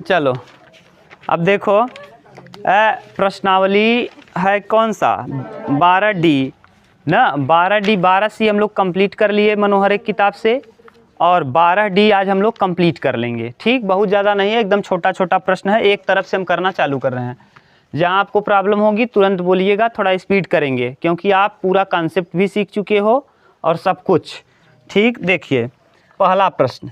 चलो अब देखो, प्रश्नावली है कौन सा, 12D ना, 12D 12C हम लोग कंप्लीट कर लिए मनोहर एक किताब से, और 12D आज हम लोग कंप्लीट कर लेंगे। ठीक, बहुत ज़्यादा नहीं है, एकदम छोटा छोटा प्रश्न है, एक तरफ से हम करना चालू कर रहे हैं। जहाँ आपको प्रॉब्लम होगी तुरंत बोलिएगा, थोड़ा स्पीड करेंगे क्योंकि आप पूरा कॉन्सेप्ट भी सीख चुके हो और सब कुछ। ठीक, देखिए पहला प्रश्न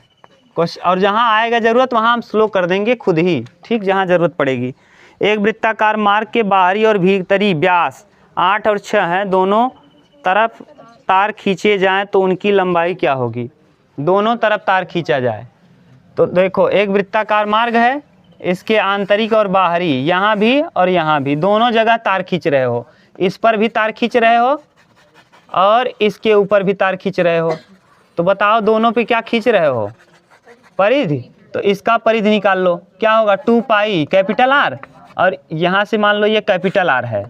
और जहाँ आएगा ज़रूरत वहाँ हम स्लो कर देंगे खुद ही। ठीक, जहाँ ज़रूरत पड़ेगी। एक वृत्ताकार मार्ग के बाहरी और भीतरी व्यास 8 और 6 हैं, दोनों तरफ तार खींचे जाएं तो उनकी लंबाई क्या होगी। दोनों तरफ तार खींचा जाए तो देखो, एक वृत्ताकार मार्ग है, इसके आंतरिक और बाहरी, यहाँ भी और यहाँ भी, दोनों जगह तार खींच रहे हो। इस पर भी तार खींच रहे हो और इसके ऊपर भी तार खींच रहे हो, तो बताओ दोनों पे क्या खींच रहे हो, परिधि। तो इसका परिधि निकाल लो, क्या होगा 2 पाई कैपिटल आर, और यहाँ से मान लो ये कैपिटल आर है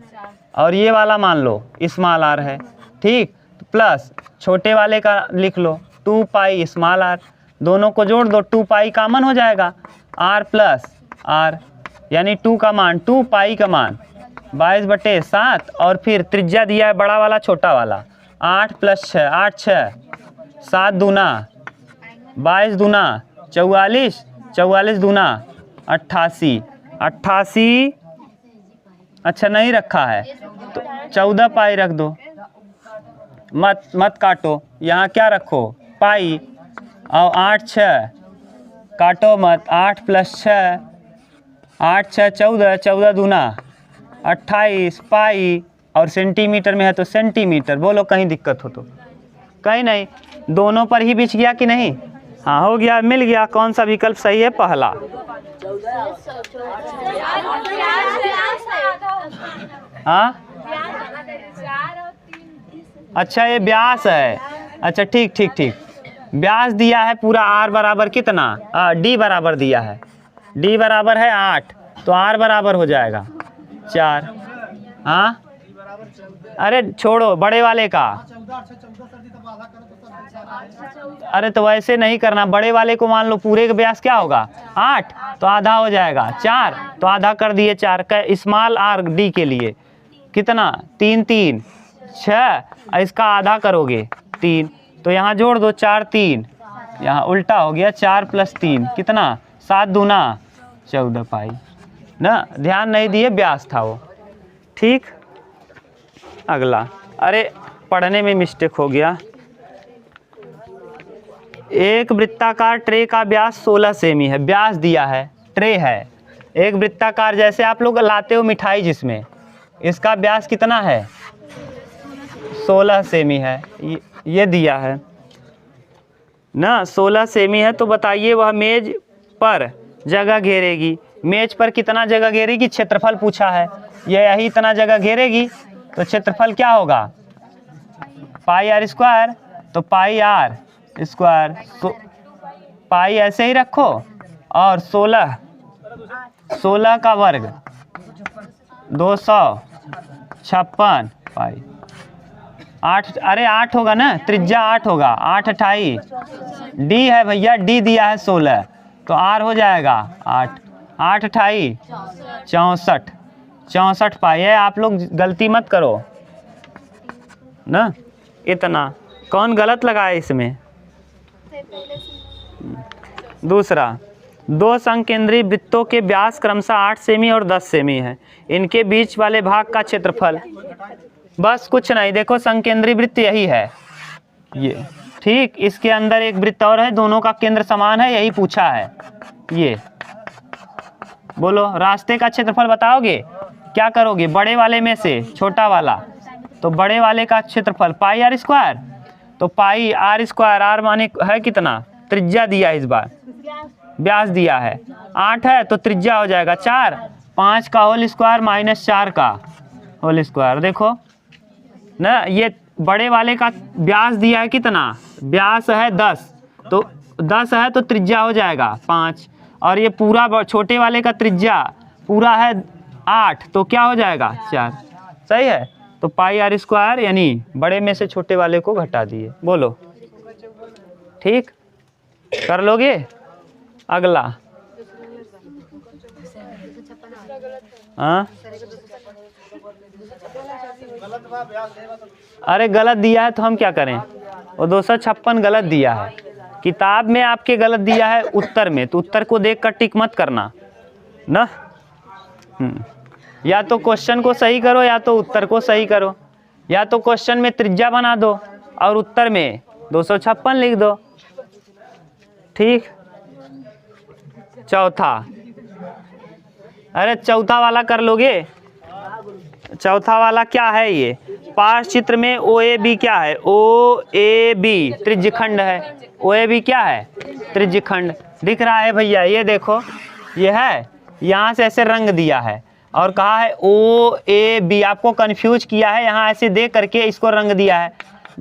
और ये वाला मान लो स्मॉल आर है। ठीक, प्लस छोटे वाले का लिख लो 2 पाई स्मॉल आर, दोनों को जोड़ दो, 2 पाई कॉमन हो जाएगा, आर प्लस आर, यानी 2 का मान 2 पाई का मान 22/7, और फिर त्रिज्या दिया है बड़ा वाला छोटा वाला 8 + 6, 8 6 7 दूना 22 दूना 44, 44 दूना 88, 88, अच्छा नहीं रखा है तो 14 पाई रख दो, मत काटो, यहाँ क्या रखो पाई, और 8 6 काटो मत, 8 + 6, 8 6 14, 14 दूना 28 पाई, और सेंटीमीटर में है तो सेंटीमीटर। बोलो कहीं दिक्कत हो तो। कहीं नहीं, दोनों पर ही बिछ गया कि नहीं। हाँ हो गया, मिल गया। कौन सा विकल्प सही है, पहला। हाँ अच्छा ये व्यास है, अच्छा ठीक ठीक ठीक, व्यास दिया है पूरा r बराबर कितना, d बराबर दिया है, d बराबर है 8, तो r बराबर हो जाएगा 4। हाँ अरे छोड़ो बड़े वाले का, अरे तो वैसे नहीं करना, बड़े वाले को मान लो पूरे का व्यास क्या होगा 8, तो आधा हो जाएगा 4, तो आधा कर दिए 4 का स्मॉल आर डी के लिए कितना 3 3 6, इसका आधा करोगे 3, तो यहाँ जोड़ दो 4 3, यहाँ उल्टा हो गया 4 + 3 कितना 7 दूना 14 पाई ना, ध्यान नहीं दिए, व्यास था वो। ठीक, अगला, अरे पढ़ने में मिस्टेक हो गया। एक वृत्ताकार ट्रे का व्यास 16 सेमी है, व्यास दिया है, ट्रे है एक वृत्ताकार, जैसे आप लोग लाते हो मिठाई जिसमें, इसका व्यास कितना है 16 सेमी है, ये दिया है ना 16 सेमी है, तो बताइए वह मेज पर जगह घेरेगी, मेज पर कितना जगह घेरेगी, क्षेत्रफल पूछा है, ये यही इतना जगह घेरेगी, तो क्षेत्रफल क्या होगा पाई r स्क्वायर, तो पाई r स्क्वायर, तो पाई ऐसे ही रखो, और 16 का वर्ग 256 पाई, 8, अरे 8 होगा ना, त्रिज्या 8 होगा, 8 28, डी है भैया, डी दिया है 16, तो आर हो जाएगा 8, 8 28 64 पाई है। आप लोग गलती मत करो ना, इतना कौन गलत लगाया इसमें। दूसरा, 2 समकेंद्री वृत्तों के व्यास क्रमशः 8 सेमी और 10 सेमी है, इनके बीच वाले भाग का क्षेत्रफल, बस कुछ नहीं, देखो समकेंद्री वृत्त यही है ये, ठीक, इसके अंदर एक वृत्त और है, दोनों का केंद्र समान है, यही पूछा है। ये बोलो रास्ते का क्षेत्रफल बताओगे, क्या करोगे, बड़े वाले में से छोटा वाला, तो बड़े वाले का क्षेत्रफल पाई r स्क्वायर, तो पाई r स्क्वायर, r माने है कितना, त्रिज्या दिया है, इस बार व्यास दिया है 8 है, तो त्रिज्या हो जाएगा 4, 5 का होल स्क्वायर माइनस 4 का होल स्क्वायर, देखो ना, ये बड़े वाले का व्यास दिया है कितना, व्यास है 10, तो 10 है तो त्रिज्या हो जाएगा 5, और ये पूरा छोटे वाले का त्रिज्या पूरा है 8, तो क्या हो जाएगा 4, सही है। तो पाई r स्क्वायर, यानी बड़े में से छोटे वाले को घटा दिए। बोलो ठीक, कर लोगे। अगला, हाँ अरे गलत दिया है तो हम क्या करें, वो 256 गलत दिया है, किताब में आपके गलत दिया है उत्तर में, तो उत्तर को देख कर टिक मत करना ना। या तो क्वेश्चन को सही करो या तो उत्तर को सही करो, या तो क्वेश्चन में त्रिज्या बना दो और उत्तर में 256 लिख दो। ठीक, चौथा, अरे चौथा वाला कर लोगे। चौथा वाला क्या है, ये पार्श्व चित्र में OAB क्या है, OAB त्रिज्यखंड है। OAB क्या है, त्रिज्यखंड दिख रहा है भैया, ये देखो ये है, यहाँ से ऐसे रंग दिया है और कहा है OAB, आपको कंफ्यूज किया है, यहाँ ऐसे दे करके इसको रंग दिया है।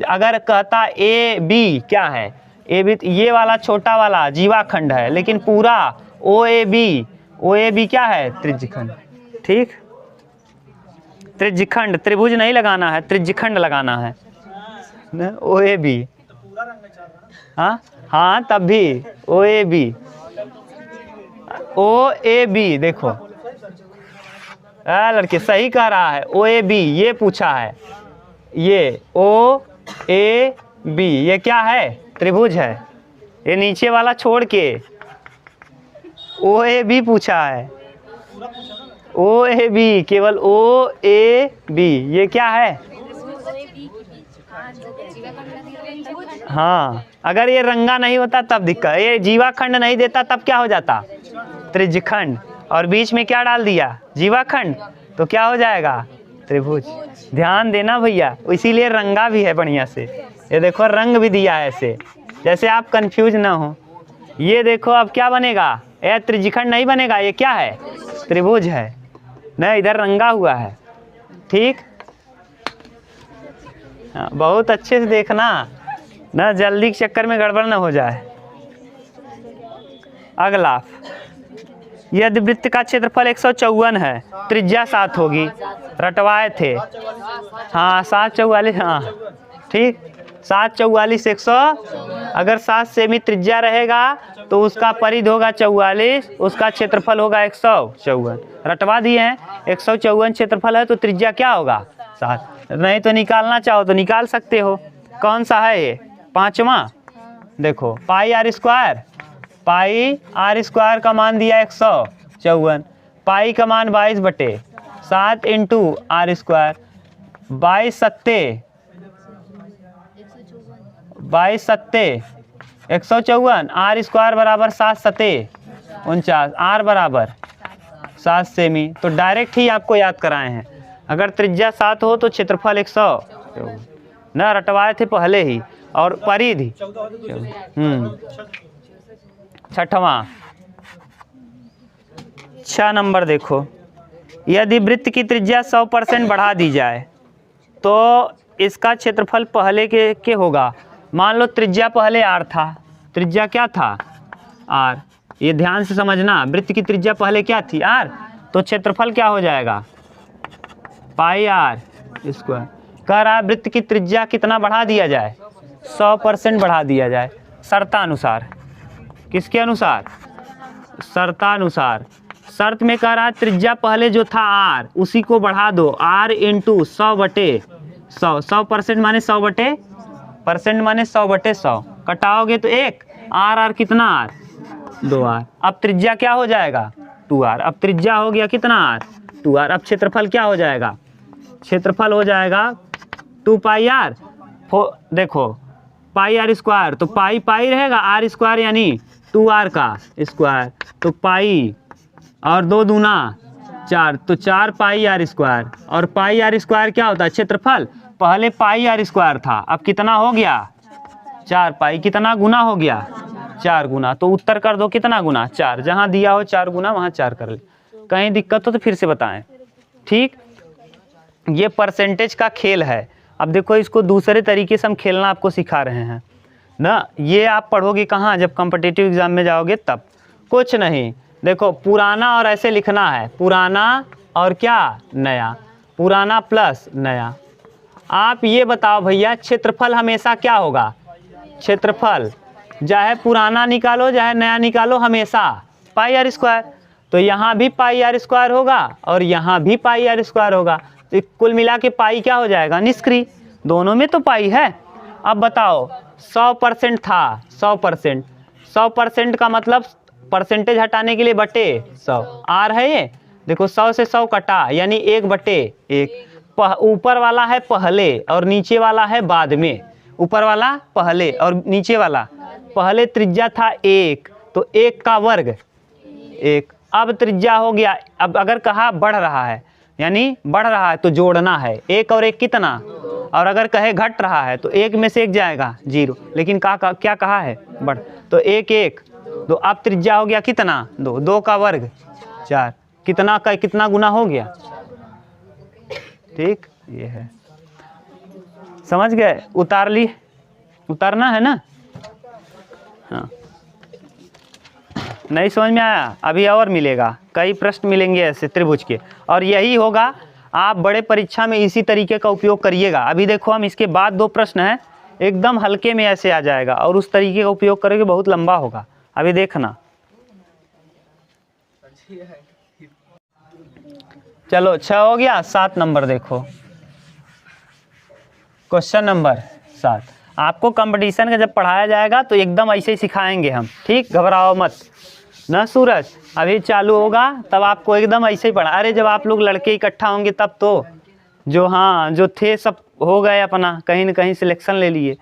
अगर कहता AB क्या है, AB ये वाला छोटा वाला जीवाखंड है, लेकिन पूरा OAB क्या है, त्रिज्यखंड। ठीक, त्रिज्यखंड, त्रिभुज नहीं लगाना है, त्रिज्यखंड लगाना है OAB। हाँ हाँ तब भी OAB देखो, लड़के सही कह रहा है, OAB ये पूछा है, ये OAB ये क्या है, त्रिभुज है। ये नीचे वाला छोड़ के OAB पूछा है, OAB केवल OAB ये क्या है। हाँ अगर ये रंगा नहीं होता तब दिक्कत, ये जीवाखंड नहीं देता तब क्या हो जाता, त्रिज्यखंड, और बीच में क्या डाल दिया, जीवाखंड, तो क्या हो जाएगा, त्रिभुज। ध्यान देना भैया, इसीलिए रंगा भी है बढ़िया से, ये देखो रंग भी दिया है ऐसे, जैसे आप कंफ्यूज ना हो। ये देखो अब क्या बनेगा, ये त्रिज्यखंड नहीं बनेगा, ये क्या है, त्रिभुज है ना, इधर रंगा हुआ है। ठीक, हाँ बहुत अच्छे से देखना ना, जल्दी के चक्कर में गड़बड़ ना हो जाए। अगला, यदि वृत्त का क्षेत्रफल 154 है, त्रिज्या 7 होगी, रटवाए थे। हाँ 744, हाँ ठीक, 744 100, अगर 7 सेमी त्रिज्या रहेगा तो उसका परिध होगा 44, उसका क्षेत्रफल होगा 154। रटवा दिए हैं, 154 क्षेत्रफल है तो त्रिज्या क्या होगा, 7। नहीं तो निकालना चाहो तो निकाल सकते हो। कौन सा है ये, पांचवा, देखो पाई आर स्क्वायर का मान दिया 154, पाई का मान 22/7 इंटू आर स्क्वायर, 22 सत्ते 154, आर स्क्वायर बराबर 7 सत्ते 49, आर बराबर 7 सेमी। तो डायरेक्ट ही आपको याद कराए हैं, अगर त्रिज्या 7 हो तो क्षेत्रफल 100 न, रटवाए थे पहले ही, और परिधि। छठवां, 6 नंबर देखो, यदि वृत्त की त्रिज्या 100% बढ़ा दी जाए तो इसका क्षेत्रफल पहले के होगा। मान लो त्रिज्या पहले r था, त्रिज्या क्या था, r, ये ध्यान से समझना, वृत्त की त्रिज्या पहले क्या थी, r, तो क्षेत्रफल क्या हो जाएगा, पाई r स्क्वायर। कह रहा वृत्त की त्रिज्या कितना बढ़ा दिया जाए, 100% बढ़ा दिया जाए, शर्तानुसार। किसके अनुसार, शर्तानुसार। शर्त में कह रहा त्रिज्या पहले जो था r, उसी को बढ़ा दो, r इंटू 100/100, 100% माने 100/% माने 100/100, कटाओगे तो 1, r कितना r, 2r। अब त्रिज्या क्या हो जाएगा, 2r। अब त्रिज्या हो गया कितना r, 2r। अब क्षेत्रफल क्या हो जाएगा, क्षेत्रफल हो जाएगा 2 पाई r, देखो पाई r स्क्वायर, तो पाई रहेगा, r स्क्वायर यानी 2r का स्क्वायर, तो पाई और 2 दूना 4, तो 4 पाई r स्क्वायर। और पाई r स्क्वायर क्या होता है, क्षेत्रफल, पहले पाई r स्क्वायर था, अब कितना हो गया, 4 पाई, कितना गुना हो गया, 4 गुना। तो उत्तर कर दो कितना गुना, 4, जहाँ दिया हो 4 गुना वहाँ 4 कर ले। कहीं दिक्कत हो तो फिर से बताएं। ठीक, ये परसेंटेज का खेल है। अब देखो इसको दूसरे तरीके से हम खेलना आपको सिखा रहे हैं ना। ये आप पढ़ोगे कहाँ, जब कॉम्पिटिटिव एग्जाम में जाओगे तब। कुछ नहीं, देखो पुराना और ऐसे लिखना है, पुराना और क्या, नया, पुराना प्लस नया। आप ये बताओ भैया, क्षेत्रफल हमेशा क्या होगा, क्षेत्रफल चाहे पुराना निकालो चाहे नया निकालो, हमेशा पाई आर स्क्वायर। तो यहाँ भी पाई आर स्क्वायर होगा और यहाँ भी पाई आर स्क्वायर होगा। तो कुल मिला के पाई क्या हो जाएगा, निष्क्रिय। दोनों में तो पाई है। अब बताओ 100% था, 100%, 100% का मतलब परसेंटेज हटाने के लिए बटे 100 आर है ये। देखो 100 से 100 कटा यानी 1/1। ऊपर वाला है पहले और नीचे वाला है बाद में। ऊपर वाला पहले और नीचे वाला, पहले त्रिज्या था 1 तो 1 का वर्ग 1। अब त्रिज्या हो गया, अब अगर कहा बढ़ रहा है यानी बढ़ रहा है तो जोड़ना है, 1 और 1 कितना, और अगर कहे घट रहा है तो 1 में से 1 जाएगा 0। लेकिन क्या कहा है बढ़, तो 1 1 तो अब त्रिज्या हो गया कितना 2, 2 का वर्ग 4, कितना का कितना गुना हो गया। ठीक, ये है, समझ गए। उतार ली, उतारना है ना। हाँ, नहीं समझ में आया, अभी और मिलेगा, कई प्रश्न मिलेंगे ऐसे त्रिभुज के, और यही होगा। आप बड़े परीक्षा में इसी तरीके का उपयोग करिएगा। अभी देखो हम इसके बाद 2 प्रश्न हैं, एकदम हल्के में ऐसे आ जाएगा और उस तरीके का उपयोग करेंगे, बहुत लंबा होगा। अभी देखना, चलो 6 हो गया। 7 नंबर देखो, क्वेश्चन नंबर 7। आपको कंपटीशन का जब पढ़ाया जाएगा तो एकदम ऐसे ही सिखाएंगे हम, ठीक, घबराओ मत ना सूरज। अभी चालू होगा तब आपको एकदम ऐसे ही पढ़ा। अरे जब आप लोग लड़के इकट्ठा होंगे तब तो जो, हाँ जो थे सब हो गए, अपना कहीं न कहीं सिलेक्शन ले लिए।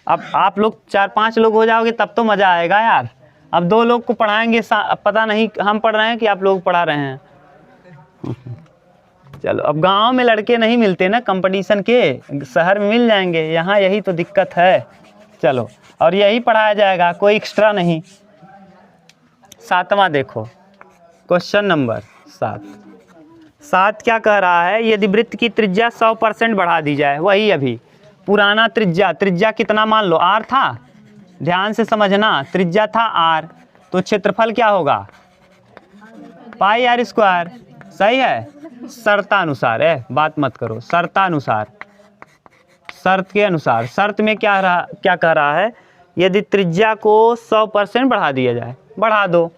अब आप लोग 4-5 लोग हो जाओगे तब तो मज़ा आएगा यार। अब 2 लोग को पढ़ाएंगे, पता नहीं हम पढ़ रहे हैं कि आप लोग पढ़ा रहे हैं। चलो, अब गांव में लड़के नहीं मिलते ना कंपटीशन के, शहर में मिल जाएंगे, यहाँ यही तो दिक्कत है। चलो, और यही पढ़ाया जाएगा, कोई एक्स्ट्रा नहीं। 7वां देखो, क्वेश्चन नंबर 7 क्या कह रहा है, यदि वृत्त की त्रिज्या 100% बढ़ा दी जाए। वही अभी पुराना त्रिज्या कितना मान लो r था, ध्यान से समझना, त्रिज्या था r, तो क्षेत्रफल क्या होगा पाई आर स्क्वायर। सही है, शर्तानुसार है, बात मत करो, शर्तानुसार, शर्त के अनुसार। शर्त में क्या कह रहा है, यदि त्रिज्या को 100% बढ़ा दिया जाए। बढ़ा दो,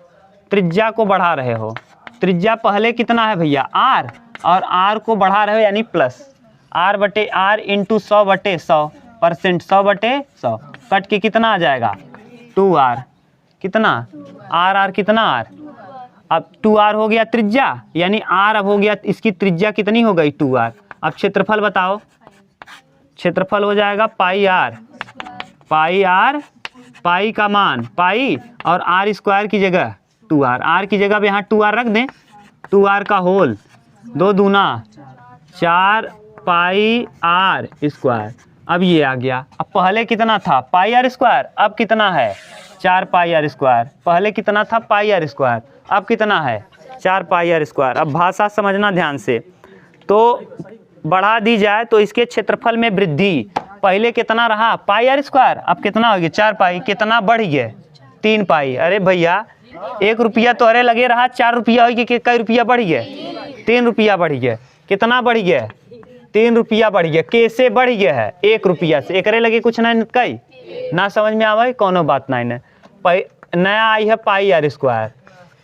त्रिज्या को बढ़ा रहे हो, त्रिज्या पहले कितना है भैया r, और r को बढ़ा रहे हो यानी प्लस r/r इंटू 100/100%, 100/100 कट के कितना आ जाएगा 2r। कितना r कितना r, अब 2r हो गया त्रिज्या, यानी r अब हो गया, इसकी त्रिज्या कितनी हो गई 2r। अब क्षेत्रफल बताओ, क्षेत्रफल हो जाएगा पाई r, पाई का मान पाई और r स्क्वायर की जगह 2r, r की जगह यहाँ 2r रख दें, 2r का होल 2 दूना 4 पाई r स्क्वायर। अब ये आ गया, अब पहले कितना था पाई r स्क्वायर, अब कितना है 4 पाई r स्क्वायर। पहले कितना था पाई r स्क्वायर, अब कितना है 4 पाई r स्क्वायर। अब भाषा समझना ध्यान से, तो बढ़ा दी जाए तो इसके क्षेत्रफल में वृद्धि, पहले कितना रहा पाई r स्क्वायर, अब कितना हो गया 4 पाई, कितना बढ़ गया 3 पाई। अरे भैया 1 रुपया तो अरे लगे रहा, 4 रुपया हो गया, कई रुपया बढ़ गया 3 रुपया बढ़ गया। कितना बढ़ गया 3 रुपया बढ़ गया। कैसे बढ़ गया है 1 रुपया से, एक लगे कुछ नहीं कई ना समझ में आवे, कोनो बात नहीं है। नया आई है पाई r स्क्वायर,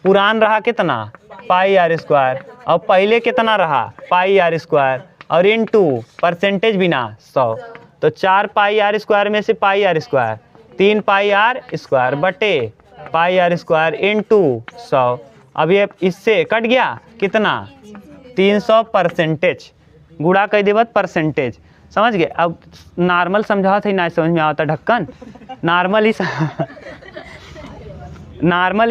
पुरान रहा कितना पाई r स्क्वायर, और पहले कितना रहा पाई r स्क्वायर, और इनटू परसेंटेज बिना 100, तो 4 पाई r स्क्वायर में से पाई r स्क्वायर 3 पाई r स्क्वायर बटे पाई r स्क्वायर इंटू 100। अब ये इससे कट गया कितना 300 परसेंटेज, गुणा कर देवत परसेंटेज, समझ गए। अब नॉर्मल समझा था, नहीं समझ में आता ढक्कन, नॉर्मल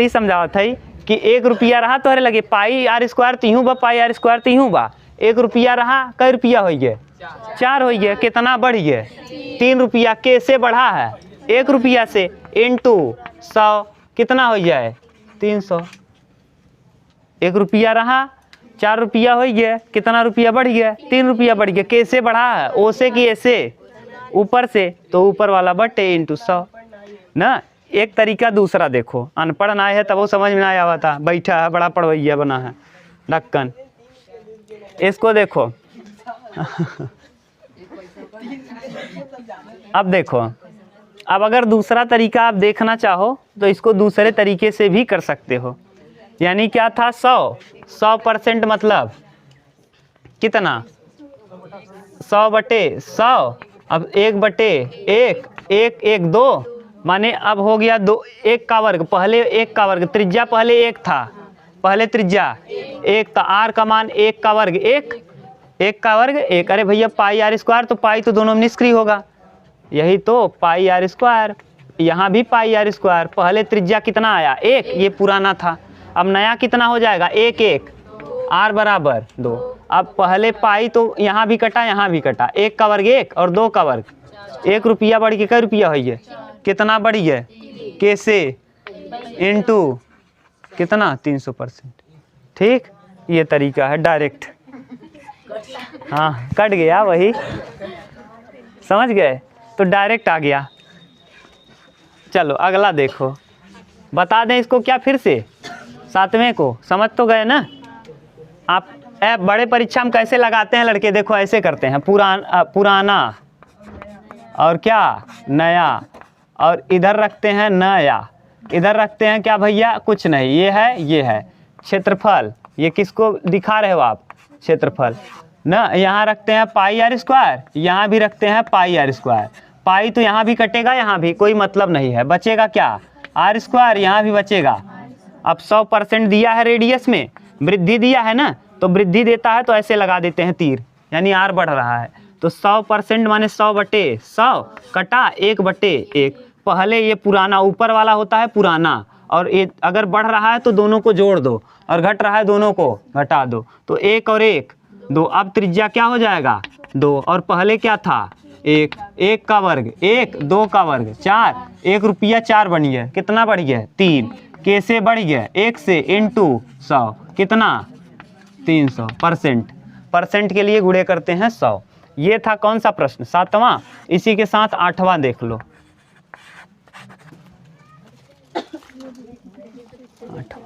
ही समझावा था कि 1 रुपया रहा तो अरे लगे पाई r स्क्वायर तीहूँ बा, पाई r स्क्वायर तीहूँ बा, 1 रुपया रहा कई रुपया हो गया 4 हो गया। कितना बढ़ गया 3 रुपया। कैसे बढ़ा है 1 रुपया से, इंटू 100 कितना हो जाए 300। 1 रुपया रहा 4 रुपया हो गया, कितना रुपया बढ़ गया 3 रुपया बढ़ गया। कैसे बढ़ा है, ओ से कि ऐसे ऊपर से, तो ऊपर वाला बटे इंटू 100 ना। एक तरीका दूसरा देखो, अनपढ़ ना है तब वो समझ में ना आया था, बैठा है बड़ा पढ़वैया बना है ढक्कन। इसको देखो अब देखो, अब अगर दूसरा तरीका आप देखना चाहो तो इसको दूसरे तरीके से भी कर सकते हो। यानी क्या था, 100% मतलब कितना, 100/100। अब 1/1, 1 1 2 माने अब हो गया 2, 1 का वर्ग, पहले 1 का वर्ग, त्रिज्या पहले 1 था, पहले त्रिज्या 1 था, आर का मान 1 का वर्ग 1, 1 का वर्ग 1। अरे भैया पाई आर स्क्वायर, तो पाई तो दोनों में निष्क्रिय होगा, यही तो पाई आर स्क्वायर। यहाँ भी पाई आर स्क्वायर, पहले त्रिज्या कितना आया 1, ये पुराना था। अब नया कितना हो जाएगा 1 1, आर बराबर 2। अब पहले पाई तो यहाँ भी कटा, यहाँ भी कटा, 1 का वर्ग 1 और 2 का वर्ग, 1 रुपया बढ़ के क्या रुपया है, ये कितना बढ़ी है, कैसे, इनटू कितना 300%। ठीक, ये तरीका है डायरेक्ट। हाँ कट गया, वही समझ गए, तो डायरेक्ट आ गया। चलो अगला देखो, बता दें इसको क्या फिर से, 7वें को समझ तो गए ना आप। बड़े परीक्षा में कैसे लगाते हैं लड़के, देखो ऐसे करते हैं, पुराना और क्या नया, और इधर रखते हैं नया, इधर रखते हैं क्या भैया, कुछ नहीं, ये है क्षेत्रफल। ये किसको दिखा रहे हो आप, क्षेत्रफल ना। यहाँ रखते हैं पाई आर स्क्वायर, यहाँ भी रखते हैं पाई आर स्क्वायर। पाई तो यहाँ भी कटेगा, यहाँ भी, कोई मतलब नहीं है, बचेगा क्या आर स्क्वायर, यहाँ भी बचेगा। अब 100% दिया है रेडियस में, वृद्धि दिया है ना, तो वृद्धि देता है तो ऐसे लगा देते हैं तीर, यानी आर बढ़ रहा है। तो 100% माने 100/100 कटा 1/1। पहले ये पुराना ऊपर वाला होता है पुराना, और ये अगर बढ़ रहा है तो दोनों को जोड़ दो, और घट रहा है दोनों को घटा दो, तो 1 और 1 2। अब त्रिज्या क्या हो जाएगा 2, और पहले क्या था 1, 1 का वर्ग 1, 2 का वर्ग 4, 1 रुपया 4 बन गया, कितना बढ़ गया 3, कैसे बढ़ गया 1 से इनटू 100, कितना 300%। के लिए गुणे करते हैं 100। ये था कौन सा प्रश्न, 7वां। इसी के साथ 8वां देख लो। 8वां,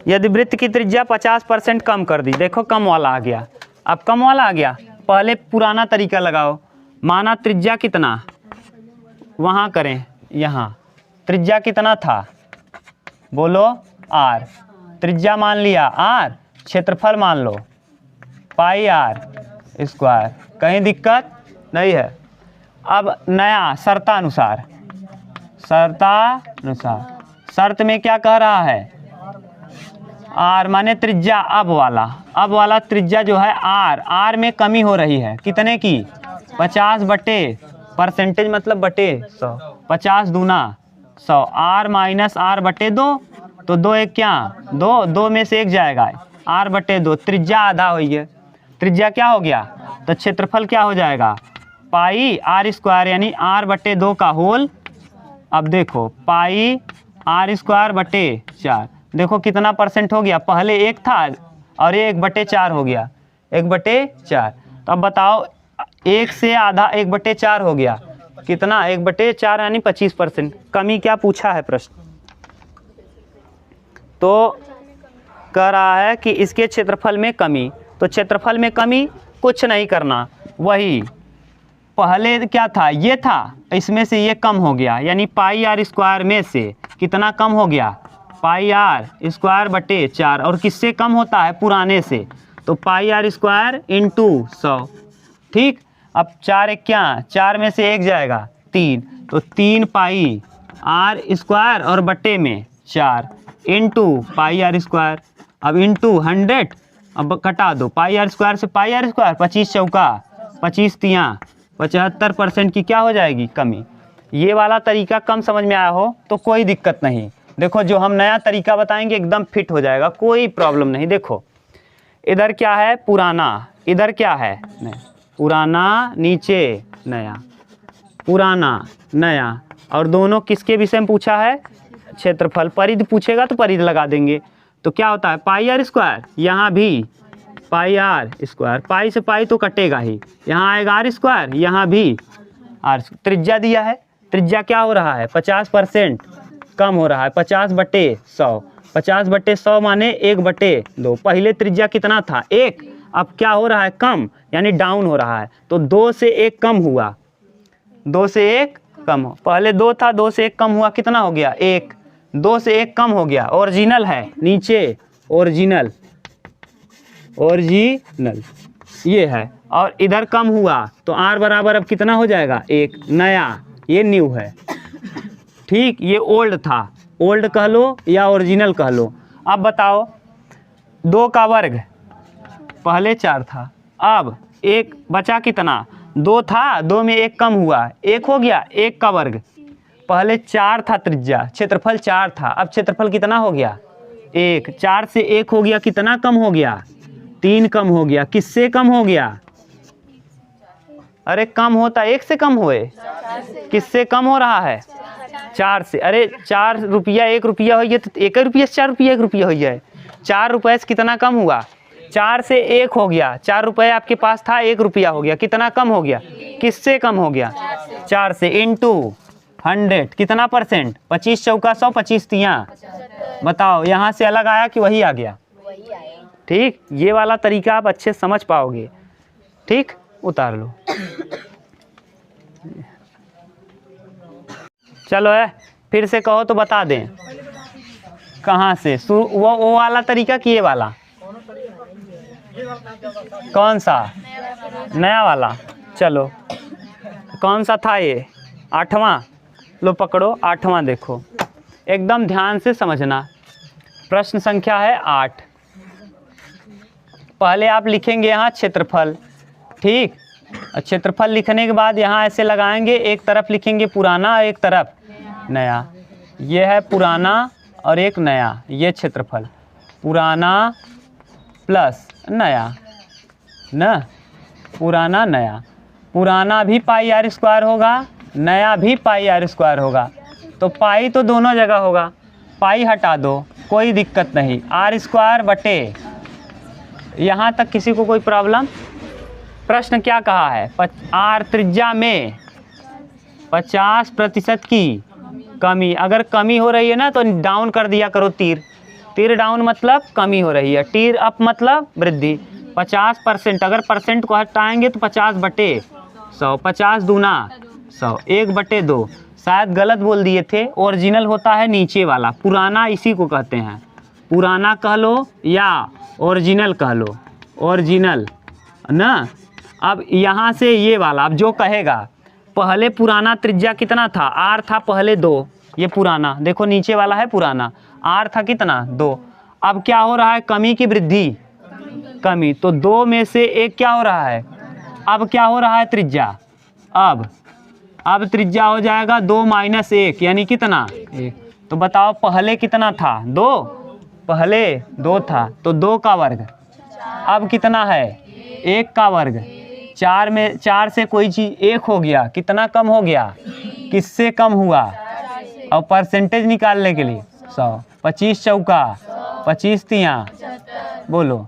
यदि वृत्त की त्रिज्या 50% कम कर दी, देखो कम वाला आ गया। अब कम वाला आ गया, पहले पुराना तरीका लगाओ। माना त्रिज्या कितना, वहाँ करें, यहाँ त्रिज्या कितना था, बोलो आर, त्रिज्या मान लिया आर, क्षेत्रफल मान लो पाई आर स्क्वायर, कहीं दिक्कत नहीं है। अब नया शर्तानुसार, शर्त में क्या कह रहा है, आर माने त्रिज्या, अब वाला त्रिज्या जो है आर में कमी हो रही है, कितने की 50/% मतलब बटे 100, 50 दूना 100, आर माइनस R/2, तो 2 1 क्या 2 में से 1 जाएगा, R/2, त्रिज्या आधा हुई है, त्रिज्या क्या हो गया, तो क्षेत्रफल क्या हो जाएगा पाई आर स्क्वायर, यानी R/2 का होल। अब देखो पाई आर स्क्वायर बटे 4, देखो कितना परसेंट हो गया, पहले 1 था और ये 1/4 हो गया, 1/4। तो अब बताओ 1 से आधा 1/4 हो गया, कितना 1/4 यानी 25%। कमी क्या पूछा है प्रश्न, तो कह रहा है कि इसके क्षेत्रफल में कमी। तो क्षेत्रफल में कमी कुछ नहीं करना, वही पहले क्या था, ये था, इसमें से ये कम हो गया, यानी पाई आर स्क्वायर में से कितना कम हो गया, पाई आर स्क्वायर बटे 4, और किससे कम होता है, पुराने से, तो पाई आर स्क्वायर इंटू 100। ठीक, अब 4 1 क्या, 4 में से 1 जाएगा 3, तो 3 पाई आर स्क्वायर और बटे में 4 इंटू पाई आर स्क्वायर। अब इंटू 100, अब कटा दो पाई आर स्क्वायर से पाई आर स्क्वायर, 25 चौका 25 तियाँ 75% की क्या हो जाएगी कमी। ये वाला तरीका कम समझ में आया हो तो कोई दिक्कत नहीं, देखो जो हम नया तरीका बताएंगे एकदम फिट हो जाएगा, कोई प्रॉब्लम नहीं। देखो इधर क्या है पुराना, इधर क्या है नया, पुराना नीचे नया, पुराना नया, और दोनों किसके विषय में पूछा है, क्षेत्रफल। परिधि पूछेगा तो परिधि लगा देंगे, तो क्या होता है पाई आर स्क्वायर, यहाँ भी पाई आर स्क्वायर, पाई से पाई तो कटेगा ही, यहाँ आएगा आर स्क्वायर, यहाँ भी आर। त्रिज्या दिया है, त्रिज्या क्या हो रहा है 50% कम हो रहा है, 50/100, 50/100 माने 1/2। पहले त्रिज्या कितना था 1, अब क्या हो रहा है कम, यानी डाउन हो रहा है, तो 2 से 1 कम हुआ, 2 से 1 कम हो, पहले 2 था, 2 से 1 कम हुआ, कितना हो गया 1, 2 से 1 कम हो गया, ओरिजिनल है नीचे, ओरिजिनल ये है, और इधर कम हुआ तो r बराबर अब कितना हो जाएगा 1, नया, ये न्यू है। ठीक, ये ओल्ड था, ओल्ड कह लो या ओरिजिनल कह लो। अब बताओ 2 का वर्ग, पहले 4 था, अब 1 बचा, कितना 2 था, 2 में 1 कम हुआ, 1 हो गया, 1 का वर्ग, पहले 4 था त्रिज्या, क्षेत्रफल 4 था, अब क्षेत्रफल कितना हो गया 1, 4 से 1 हो गया, कितना कम हो गया 3 कम हो गया, किससे कम हो गया, अरे कम होता 1 से कम हुए, किससे कम हो रहा है 4 से, अरे 4 रुपया 1 रुपया हो गया तो 1 रुपया से 4 रुपया 1 रुपया हो जाए, 4 रुपये से कितना कम हुआ, 4 से 1 हो गया, 4 रुपये आपके पास था, 1 रुपया हो गया, कितना कम हो गया, किससे कम हो गया 4 से, इंटू 100 कितना परसेंट, 25 चौका 100, 25 तियाँ, बताओ यहाँ से अलग आया कि वही आ गया। ठीक, ये वाला तरीका आप अच्छे समझ पाओगे। ठीक, उतार लो। चलो है, फिर से कहो तो बता दें कहाँ से, वो वाला तरीका कि ये वाला, कौन सा, नया वाला। चलो कौन सा था ये, 8वां, लो पकड़ो 8वां, देखो एकदम ध्यान से समझना। प्रश्न संख्या है 8। पहले आप लिखेंगे यहाँ क्षेत्रफल। ठीक, क्षेत्रफल लिखने के बाद यहाँ ऐसे लगाएंगे, एक तरफ लिखेंगे पुराना, एक तरफ नया। ये है पुराना और एक नया, ये क्षेत्रफल, पुराना प्लस नया ना, पुराना नया, पुराना भी पाई आर स्क्वायर होगा, नया भी पाई आर स्क्वायर होगा, तो पाई तो दोनों जगह होगा, पाई हटा दो कोई दिक्कत नहीं, आर स्क्वायर बटे, यहाँ तक किसी को कोई प्रॉब्लम। प्रश्न क्या कहा है, आर त्रिज्या में 50% की कमी, अगर कमी हो रही है ना तो डाउन कर दिया करो तीर, तीर डाउन मतलब कमी हो रही है, तीर अप मतलब वृद्धि। 50%, अगर परसेंट को हटाएंगे तो 50/100, 50 दूना 100, 1/2, शायद गलत बोल दिए थे, ओरिजिनल होता है नीचे वाला, पुराना इसी को कहते हैं, पुराना कह लो या ओरिजिनल कह लो, ओरिजिनल ना। अब यहाँ से ये वाला, अब जो कहेगा, पहले पुराना त्रिज्या कितना था, आर था पहले 2, ये पुराना, देखो नीचे वाला है पुराना, आर था कितना 2, अब क्या हो रहा है, कमी की वृद्धि, कमी, तो 2 में से 1 क्या हो रहा है, अब क्या हो रहा है त्रिज्या, अब त्रिज्या हो जाएगा 2 - 1 यानी कितना 1, तो बताओ पहले कितना था 2, पहले 2 था तो 2 का वर्ग, अब कितना है 1 का वर्ग, 4 में 4 से कोई चीज़ 1 हो गया, कितना कम हो गया, किससे कम हुआ, और परसेंटेज निकालने के लिए 100, 25 चौका 25 तियाँ, बोलो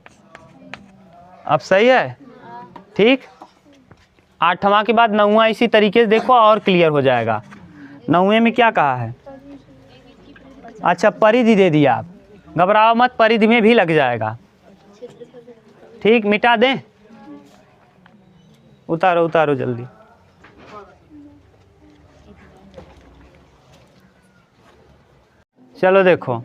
अब सही है। ठीक, 8वां के बाद 9वां इसी तरीके से देखो और क्लियर हो जाएगा। 9वें में क्या कहा है, अच्छा परिधि दे दिया, आप घबराओ मत, परिधि में भी लग जाएगा। ठीक, मिटा दें, उतारो उतारो जल्दी। चलो देखो,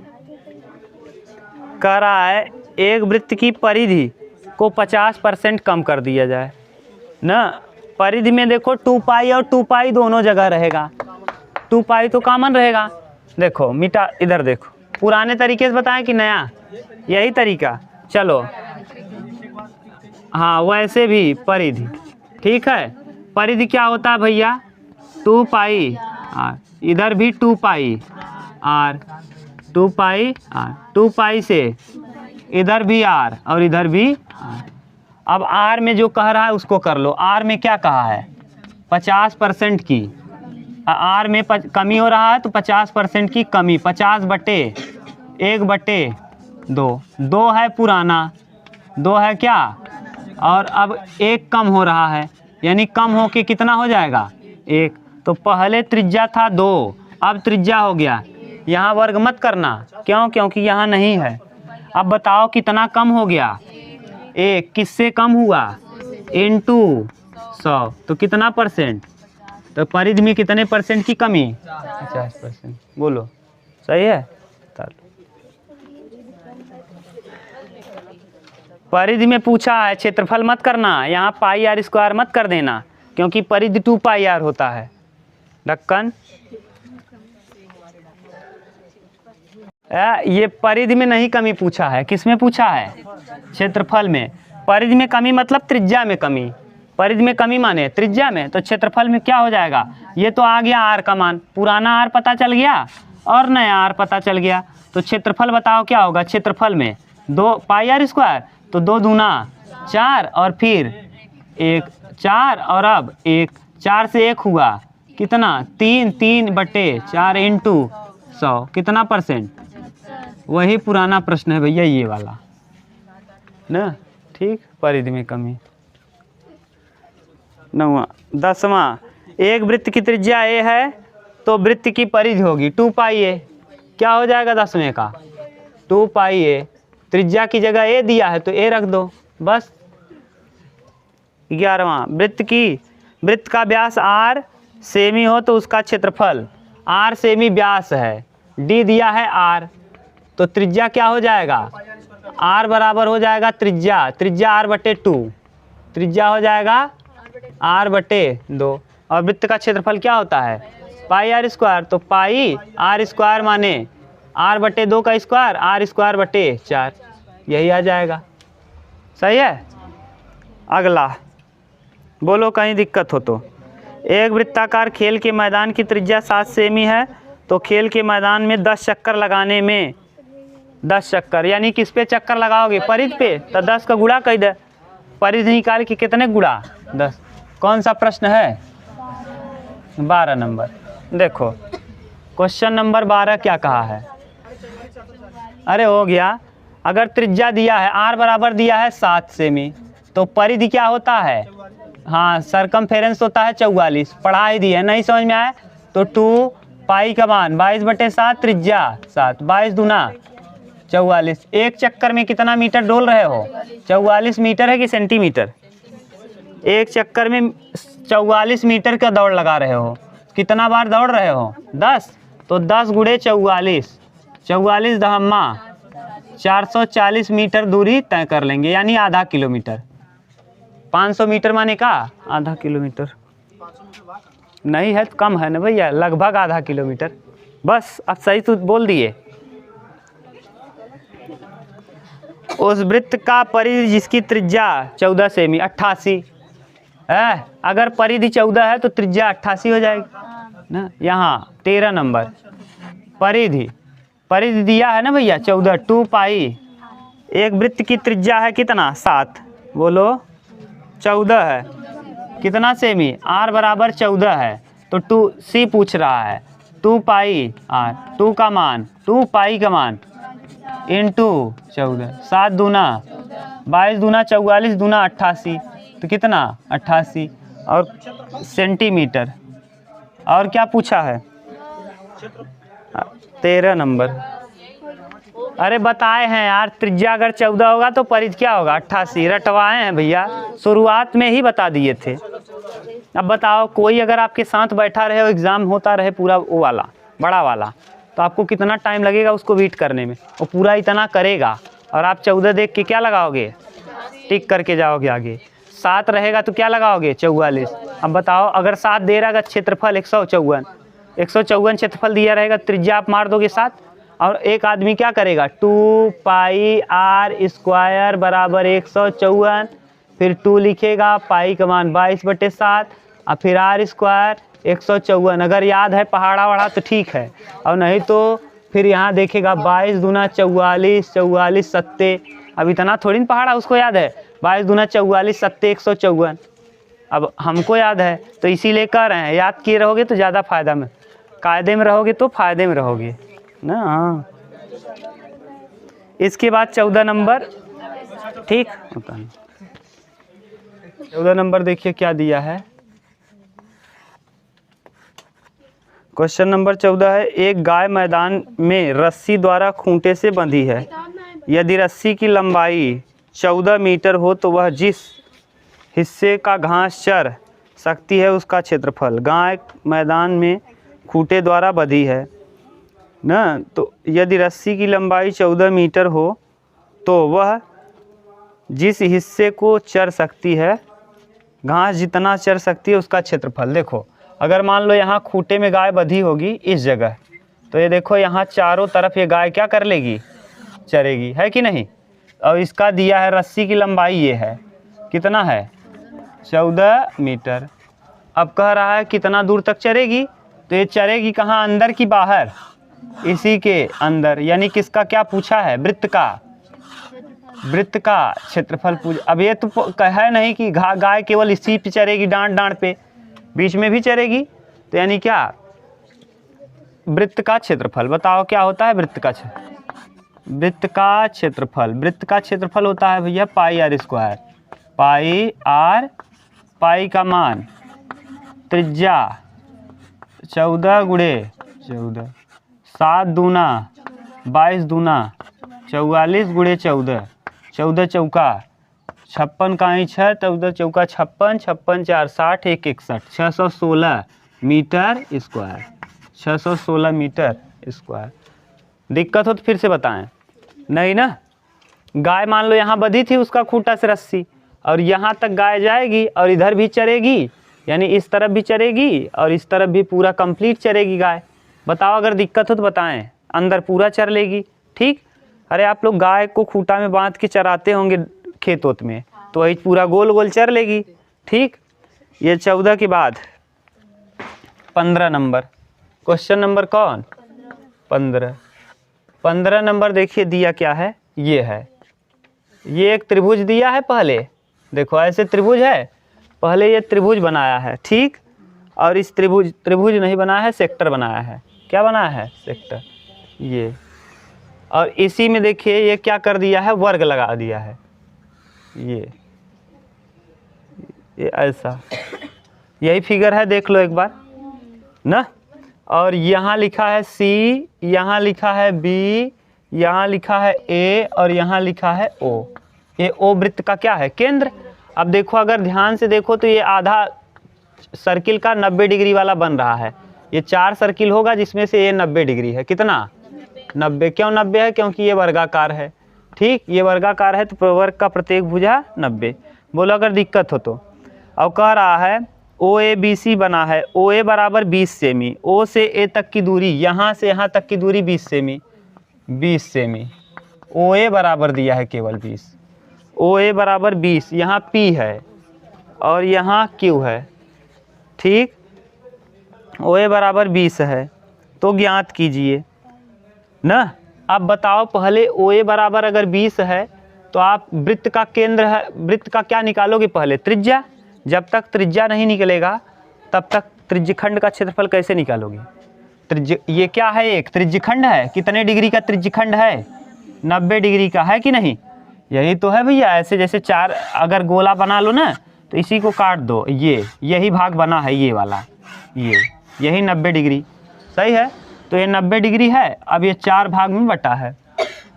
कह रहा है एक वृत्त की परिधि को 50% कम कर दिया जाए ना। परिधि में देखो 2π और 2π दोनों जगह रहेगा, 2π तो कॉमन रहेगा। देखो मिटा, इधर देखो, पुराने तरीके से बताएं कि नया, यही तरीका। चलो हाँ, वैसे भी परिधि, ठीक है, परिधि क्या होता है भैया 2π, इधर भी 2π r, 2π r, 2π से इधर भी r और इधर भी r। अब r में जो कह रहा है उसको कर लो। r में क्या कहा है 50% की, r में कमी हो रहा है तो 50% की कमी, 50/1/2, 2 है पुराना, 2 है क्या, और अब 1 कम हो रहा है, यानी कम हो के कितना हो जाएगा 1, तो पहले त्रिज्या था 2, अब त्रिज्या हो गया, यहाँ वर्ग मत करना, क्यों, क्योंकि यहाँ नहीं है। अब बताओ कितना कम हो गया 1, किससे कम हुआ, × 100, तो कितना परसेंट तो परिधि में कितने परसेंट की कमी? 50%। बोलो सही है। परिधि में पूछा है, क्षेत्रफल मत करना, यहाँ पाई आर स्क्वायर मत कर देना, क्योंकि परिधि 2 पाई आर होता है। ढक्कन ये परिधि में नहीं कमी पूछा है, किस में पूछा है? क्षेत्रफल में। परिधि में कमी मतलब त्रिज्या में कमी। परिधि में कमी माने त्रिज्या में, तो क्षेत्रफल में क्या हो जाएगा? ये तो आ गया आर का मान, पुराना आर पता चल गया और नया आर पता चल गया, तो क्षेत्रफल बताओ क्या होगा? क्षेत्रफल में 2 पाई आर स्क्वायर, तो 2 दूना 4 और फिर 1 4 और अब 1 4 से 1 हुआ कितना? 3 3/4 इंटू 100 कितना परसेंट? वही पुराना प्रश्न है भैया ये वाला ना। ठीक, परिधि में कमी। 9वां 10वां, एक वृत्त की त्रिज्या ए है तो वृत्त की परिधि होगी 2 पाई ए। क्या हो जाएगा 10वें का? 2 पाई ए। त्रिज्या की जगह ए दिया है तो ए रख दो बस। 11वां, वृत्त का व्यास r सेमी हो तो उसका क्षेत्रफल r सेमी व्यास है, d दिया है r, तो त्रिज्या क्या हो जाएगा? r बराबर हो जाएगा त्रिज्या r/2, त्रिज्या हो जाएगा r/2। और वृत्त का क्षेत्रफल क्या होता है? पाई आर स्क्वायर, तो पाई आर स्क्वायर माने r/2 का स्क्वायर r²/4, यही आ जाएगा। सही है। अगला बोलो कहीं दिक्कत हो तो। एक वृत्ताकार खेल के मैदान की त्रिज्या 7 सेमी है तो खेल के मैदान में 10 चक्कर लगाने में 10 चक्कर, यानी किस पे चक्कर लगाओगे? परिधि पे, तो 10 का गुणा कर दे। परिधि निकाल के कितने गुणा? 10। कौन सा प्रश्न है? 12 नंबर। देखो क्वेश्चन नंबर 12 क्या कहा है? अरे हो गया, अगर त्रिज्या दिया है r बराबर दिया है 7 सेमी, तो परिधि क्या होता है? हाँ, सरकमफेरेंस होता है 44। पढ़ा ही दिया, नहीं समझ में आए तो 2 पाई का मान 22/7, त्रिज्या 7, 22 दूना 44। एक चक्कर में कितना मीटर डोल रहे हो? 44 मीटर है कि सेंटीमीटर? एक चक्कर में 44 मीटर का दौड़ लगा रहे हो। कितना बार दौड़ रहे हो? 10, तो 10 गुणे 44, 44 दहम्मा 440 मीटर दूरी तय कर लेंगे, यानी आधा किलोमीटर। 500 मीटर माने का आधा किलोमीटर नहीं है तो कम है ना भैया, लगभग आधा किलोमीटर। बस अब सही तो बोल दिए। उस वृत्त का परिधि जिसकी त्रिज्या 14 सेमी 88 है, अगर परिधि 14 है तो त्रिज्या 88 हो जाएगी ना। यहाँ 13 नंबर, परिधि दिया है ना भैया 14, 2 पाई। एक वृत्त की त्रिज्या है कितना? 7। बोलो 14 है, कितना सेमी? r बराबर 14 है, तो 2c पूछ रहा है, 2 पाई r, 2 का मान 2 पाई का मान इंटू 14, 7 दूना 22 दूना 44 दूना 88, तो कितना? 88। और सेंटीमीटर। और क्या पूछा है? 13 नंबर। अरे बताए हैं यार, त्रिज्या अगर 14 होगा तो परिधि क्या होगा? 88। रटवाए हैं भैया, शुरुआत में ही बता दिए थे। अब बताओ, कोई अगर आपके साथ बैठा रहे, एग्ज़ाम होता रहे पूरा वो वाला बड़ा वाला, तो आपको कितना टाइम लगेगा उसको बीट करने में? वो पूरा इतना करेगा और आप 14 देख के क्या लगाओगे? टिक करके जाओगे आगे। 7 रहेगा तो क्या लगाओगे? 44। अब बताओ, अगर 7 दे रहा क्षेत्रफल 154 क्षेत्रफल दिया रहेगा, त्रिज्या आप मार दोगे 7, और एक आदमी क्या करेगा? 2 पाई आर स्क्वायर बराबर 154, फिर 2 लिखेगा, पाई का मान 22/7 और फिर आर स्क्वायर 154। अगर याद है पहाड़ा वहाड़ा तो ठीक है, और नहीं तो फिर यहाँ देखेगा 22 दूना 44, 44 सत्ते। अब इतना थोड़ी ना पहाड़ा उसको याद है, 22 दूना 44 सत्ते 154। अब हमको याद है तो इसीलिए कह रहे हैं, याद किए रहोगे तो ज़्यादा फायदा में, कायदे में रहोगे तो फायदे में रहोगे ना। हाँ, इसके बाद 14 नंबर, ठीक होता है। 14 नंबर देखिए क्या दिया है। क्वेश्चन नंबर 14 है, एक गाय मैदान में रस्सी द्वारा खूंटे से बंधी है। यदि रस्सी की लंबाई 14 मीटर हो तो वह जिस हिस्से का घास चर सकती है उसका क्षेत्रफल। गाय मैदान में खूंटे द्वारा बंधी है ना, तो यदि रस्सी की लंबाई 14 मीटर हो तो वह जिस हिस्से को चर सकती है, घास जितना चर सकती है उसका क्षेत्रफल। देखो अगर मान लो यहाँ खूंटे में गाय बंधी होगी इस जगह, तो ये देखो यहाँ चारों तरफ ये गाय क्या कर लेगी, चरेगी, है कि नहीं। और इसका दिया है रस्सी की लंबाई ये है, कितना है 14 मीटर। अब कह रहा है कितना दूर तक चरेगी, तो ये चरेगी कहाँ, अंदर की बाहर, इसी के अंदर। यानी किसका क्या पूछा है, वृत्त का, वृत्त का क्षेत्रफल पूछ। अब ये तो है नहीं कि गाय केवल इसी पे चरेगी, डांट डांट पे, बीच में भी चरेगी, तो यानी क्या, वृत्त का क्षेत्रफल। बताओ क्या होता है वृत्त का वृत्त का क्षेत्रफल। वृत्त का क्षेत्रफल होता है भैया पाई आर स्क्वायर। पाई आर, पाई का मान, त्रिज्या 14 गुणे 14, 7 दूना 22 दूना 44 गुणे 14, 14 चौका 56 का ही 6, 14 चौका 56, 56 4 60, 1 61, 616 मीटर स्क्वायर, 616 मीटर स्क्वायर। दिक्कत हो तो फिर से बताएं। नहीं ना, गाय मान लो यहाँ बंधी थी उसका खूंटा से रस्सी, और यहाँ तक गाय जाएगी और इधर भी चरेगी, यानी इस तरफ भी चरेगी और इस तरफ भी पूरा कंप्लीट चरेगी गाय। बताओ अगर दिक्कत हो तो बताएं, अंदर पूरा चर लेगी, ठीक। अरे आप लोग गाय को खूंटा में बांध के चराते होंगे खेत वोत में, तो वही पूरा गोल गोल चर लेगी, ठीक। ये 14 के बाद 15 नंबर, क्वेश्चन नंबर कौन, 15 नंबर देखिए दिया क्या है, ये है, ये एक त्रिभुज दिया है। पहले देखो ऐसे त्रिभुज है, पहले ये त्रिभुज बनाया है, ठीक। और इस त्रिभुज नहीं बनाया है, सेक्टर बनाया है। क्या बनाया है, सेक्टर, ये। और इसी में देखिए ये क्या कर दिया है, वर्ग लगा दिया है, ये ऐसा, यही फिगर है, देख लो एक बार ना। और यहाँ लिखा है सी, यहाँ लिखा है बी, यहाँ लिखा है ए और यहाँ लिखा है ओ। ये ओ वृत्त का क्या है, केंद्र। अब देखो अगर ध्यान से देखो तो ये आधा सर्किल का 90 डिग्री वाला बन रहा है। ये 4 सर्किल होगा जिसमें से ये 90 डिग्री है, कितना 90। क्यों 90 है, क्योंकि ये वर्गाकार है, ठीक। ये वर्गाकार है तो वर्ग का प्रत्येक भुजा 90। बोलो अगर दिक्कत हो तो। अब कह रहा है ओ ए बी सी बना है, ओ ए बराबर 20 सेमी, ओ से ए तक की दूरी, यहाँ से यहाँ तक की दूरी 20 सेमी, 20 सेमी। ओ ए बराबर दिया है केवल 20, ओ ए बराबर 20, यहाँ पी है और यहाँ क्यू है, ठीक। ओ ए बराबर 20 है तो ज्ञात कीजिए ना। अब बताओ पहले ओ ए बराबर अगर 20 है तो आप वृत्त का केंद्र है, वृत्त का क्या निकालोगे, पहले त्रिज्या। जब तक त्रिज्या नहीं निकलेगा तब तक त्रिज्यखंड का क्षेत्रफल कैसे निकालोगे। ये क्या है, एक त्रिज्यखंड है, कितने डिग्री का त्रिज्यखंड है, 90 डिग्री का, है कि नहीं। यही तो है भैया। ऐसे जैसे 4 अगर गोला बना लो ना, तो इसी को काट दो, यही भाग बना है, ये वाला, यही 90 डिग्री, सही है। तो ये 90 डिग्री है। अब ये 4 भाग में बटा है।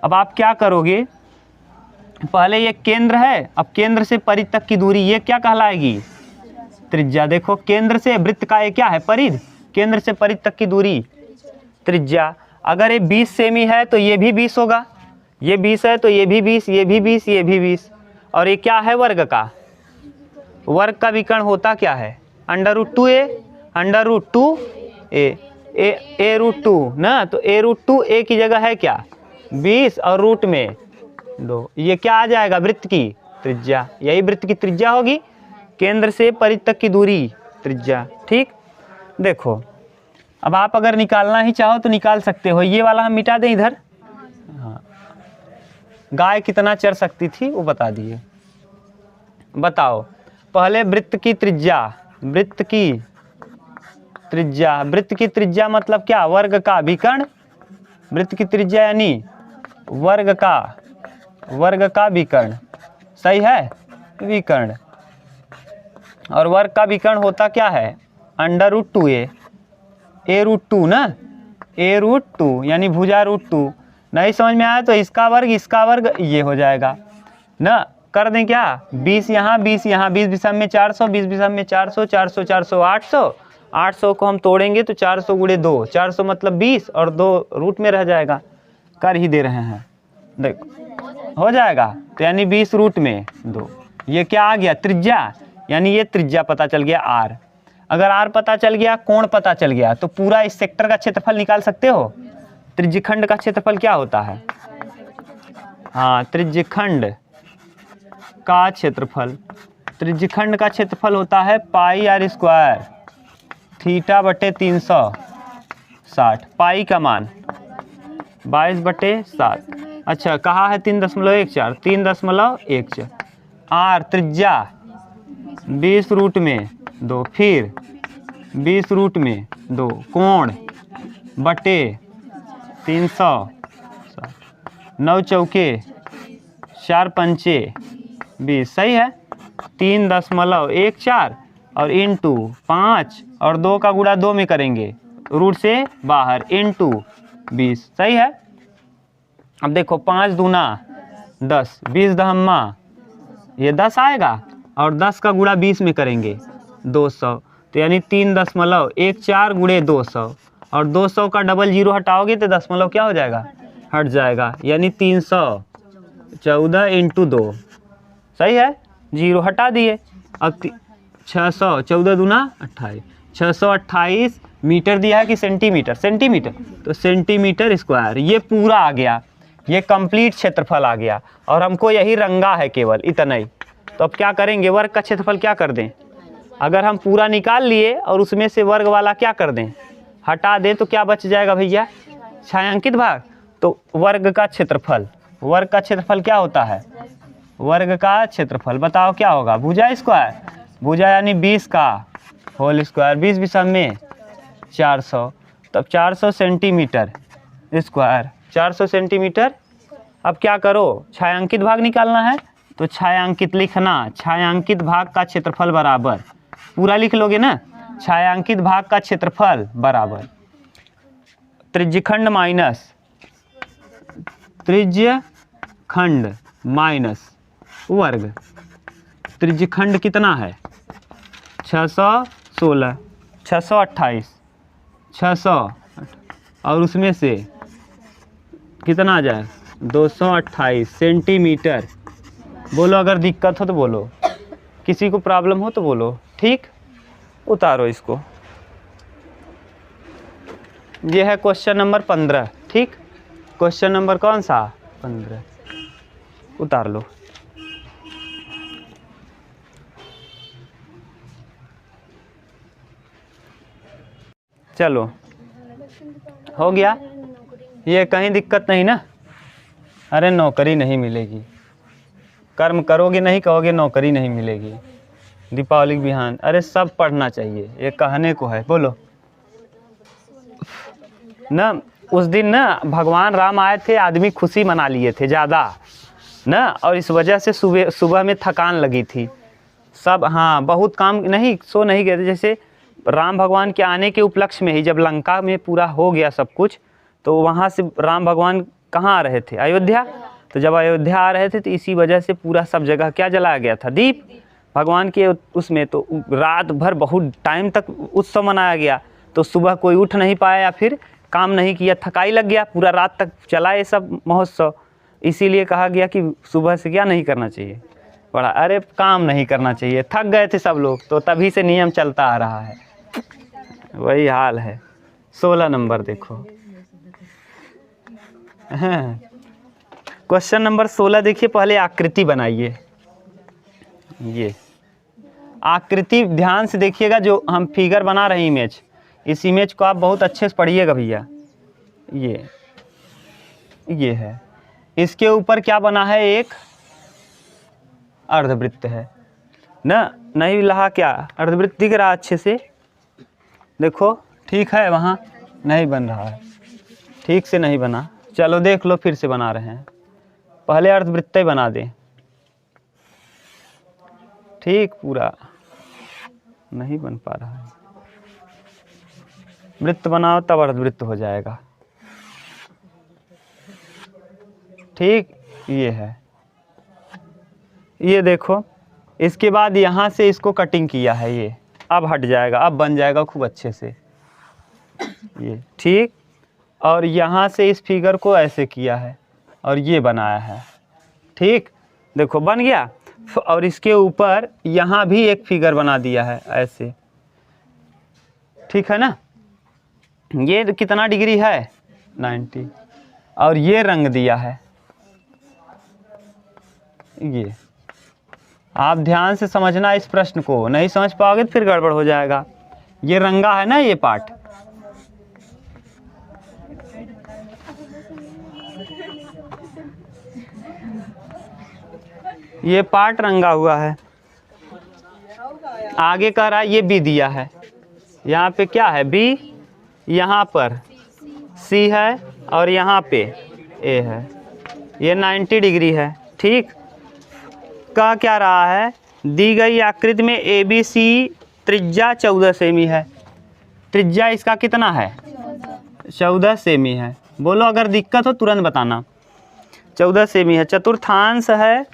अब आप क्या करोगे, पहले ये केंद्र है, अब केंद्र से परिध तक की दूरी ये क्या कहलाएगी, त्रिज्या। देखो केंद्र से वृत्त का ये क्या है, परिध, केंद्र से परिध तक की दूरी त्रिज्या। अगर ये 20 सेमी है तो ये भी 20 होगा, ये 20 है तो ये भी 20, ये भी 20, ये भी 20। और ये क्या है, वर्ग का, वर्ग का विकर्ण होता क्या है, √2a, √2a, a √2 ना। तो a √2 a की जगह है क्या 20 और रूट में 2, ये क्या आ जाएगा, वृत्त की त्रिज्या। यही वृत्त की त्रिज्या होगी, केंद्र से परिध तक की दूरी त्रिज्या, ठीक। देखो अब आप अगर निकालना ही चाहो तो निकाल सकते हो। ये वाला हम मिटा दें इधर, हाँ। गाय कितना चर सकती थी वो बता दिए। बताओ पहले वृत्त की त्रिज्या, वृत्त की त्रिज्या, वृत्त की त्रिज्या मतलब क्या, वर्ग का विकर्ण। वृत्त की त्रिज्या यानी वर्ग का विकर्ण, सही है, विकर्ण। और वर्ग का विकर्ण होता क्या है, √2a, a √2 ना, a √2 यानी भुजा √2। नहीं समझ में आया तो इसका वर्ग ये हो जाएगा ना। कर दें क्या, 20 यहाँ 20 यहाँ, 20 विषम में 400, 20 विषम में 400, 400 400 800, 800 को हम तोड़ेंगे तो 400 गुणे 2, 400 मतलब 20 और 2 रूट में रह जाएगा, कर ही दे रहे हैं, देखो हो जाएगा। तो यानी 20 रूट में 2, ये क्या आ गया त्रिज्या, यानी ये त्रिज्या पता चल गया r। अगर r पता चल गया, कोण पता चल गया, तो पूरा इस सेक्टर का क्षेत्रफल निकाल सकते हो। त्रिज्यखंड का क्षेत्रफल क्या होता है, हाँ त्रिज्यखंड का क्षेत्रफल, त्रिज्यखंड का क्षेत्रफल होता है पाई r स्क्वायर थीटा बटे 360, पाई का मान 22/7। अच्छा कहाँ है 3.14, 3.14, r त्रिज्या 20 रूट में 2, फिर 20 रूट में 2, कोण बटे 360, 9 चौके 4 पंचे 20, सही है। 3.14 और इंटू 5 और 2 का गुणा 2 में करेंगे, रूट से बाहर, इंटू 20, सही है। अब देखो 5 दूना 10, 20 दहम्मा ये 10 आएगा, और 10 का गुणा 20 में करेंगे 200, तो यानी 3.14 गुणे 200, और 200 का डबल जीरो हटाओगे तो दशमलव क्या हो जाएगा, हट जाएगा, यानी 314 इंटू 2, सही है, जीरो हटा दिए। अब 600, 14 दूना 28, 628 मीटर दिया है कि सेंटीमीटर, सेंटीमीटर, तो सेंटीमीटर स्क्वायर, ये पूरा आ गया, ये कंप्लीट क्षेत्रफल आ गया, और हमको यही रंगा है केवल इतना ही। तो अब क्या करेंगे, वर्ग का क्षेत्रफल क्या कर दें, अगर हम पूरा निकाल लिए और उसमें से वर्ग वाला क्या कर दें, हटा दें, तो क्या बच जाएगा भैया, छायांकित भाग। तो वर्ग का क्षेत्रफल, वर्ग का क्षेत्रफल क्या होता है, वर्ग का क्षेत्रफल बताओ क्या होगा, भुजा स्क्वायर, भुजा यानी 20 का होल स्क्वायर, 20 विषम में 400, तब 400 सेंटीमीटर स्क्वायर, 400 सेंटीमीटर। अब क्या करो, छायांकित भाग निकालना है, तो छायांकित लिखना, छायांकित भाग का क्षेत्रफल बराबर, पूरा लिख लोगे ना, छायांकित भाग का क्षेत्रफल बराबर त्रिज्यखंड माइनस त्रिज्यखंड माइनस वर्ग। त्रिज्यखंड कितना है, 616, 628, 600 और उसमें से कितना आ जाए 228 सेंटीमीटर। बोलो अगर दिक्कत हो तो बोलो, किसी को प्रॉब्लम हो तो बोलो, ठीक। उतारो इसको, ये है क्वेश्चन नंबर 15, ठीक। क्वेश्चन नंबर कौन सा, 15, उतार लो। चलो हो गया, ये कहीं दिक्कत नहीं ना, अरे नौकरी नहीं मिलेगी, कर्म करोगे नहीं कहोगे नौकरी नहीं मिलेगी, दीपावली बिहान, अरे सब पढ़ना चाहिए, ये कहने को है, बोलो ना। उस दिन ना भगवान राम आए थे, आदमी खुशी मना लिए थे ज़्यादा ना, और इस वजह से सुबह सुबह में थकान लगी थी सब, हाँ बहुत काम नहीं, सो नहीं गए थे। जैसे राम भगवान के आने के उपलक्ष्य में ही जब लंका में पूरा हो गया सब कुछ, तो वहाँ से राम भगवान कहाँ आ रहे थे, अयोध्या। तो जब अयोध्या आ रहे थे तो इसी वजह से पूरा सब जगह क्या जलाया गया था, दीप भगवान के उसमें। तो रात भर बहुत टाइम तक उत्सव मनाया गया, तो सुबह कोई उठ नहीं पाया या फिर काम नहीं किया, थकाई लग गया, पूरा रात तक चला ये सब महोत्सव। इसीलिए कहा गया कि सुबह से क्या नहीं करना चाहिए, बड़ा अरे काम नहीं करना चाहिए, थक गए थे सब लोग, तो तभी से नियम चलता आ रहा है, वही हाल है। 16 नंबर देखो, क्वेश्चन नंबर 16 देखिए, पहले आकृति बनाइए। ये आकृति ध्यान से देखिएगा, जो हम फिगर बना रहे हैं इमेज, इस इमेज को आप बहुत अच्छे से पढ़िएगा भैया। ये है, इसके ऊपर क्या बना है, एक अर्धवृत्त है ना, नहीं लहा क्या, अर्धवृत्त दिख रहा अच्छे से, देखो ठीक है, वहाँ नहीं बन रहा है, ठीक से नहीं बना, चलो देख लो फिर से बना रहे हैं, पहले अर्धवृत्त ही बना दें, ठीक पूरा नहीं बन पा रहा है, वृत्त बनाओ तब अर्धवृत्त हो जाएगा, ठीक। ये है, ये देखो, इसके बाद यहाँ से इसको कटिंग किया है, ये अब हट जाएगा, अब बन जाएगा खूब अच्छे से ये, ठीक। और यहाँ से इस फिगर को ऐसे किया है और ये बनाया है, ठीक, देखो बन गया। और इसके ऊपर यहाँ भी एक फिगर बना दिया है ऐसे, ठीक है ना। ये कितना डिग्री है 90, और ये रंग दिया है, ये आप ध्यान से समझना इस प्रश्न को, नहीं समझ पाओगे तो फिर गड़बड़ हो जाएगा। ये रंगा है ना ये पार्ट, ये पार्ट रंगा हुआ है। आगे कह रहा है ये बी दिया है, यहाँ पे क्या है बी, यहाँ पर सी है और यहाँ पे ए है, ये 90 डिग्री है, ठीक। कह क्या रहा है, दी गई आकृति में ए बी सी त्रिज्या 14 सेमी है। त्रिज्या इसका कितना है 14 सेमी है। बोलो अगर दिक्कत हो तुरंत बताना। 14 सेमी है, चतुर्थांश है,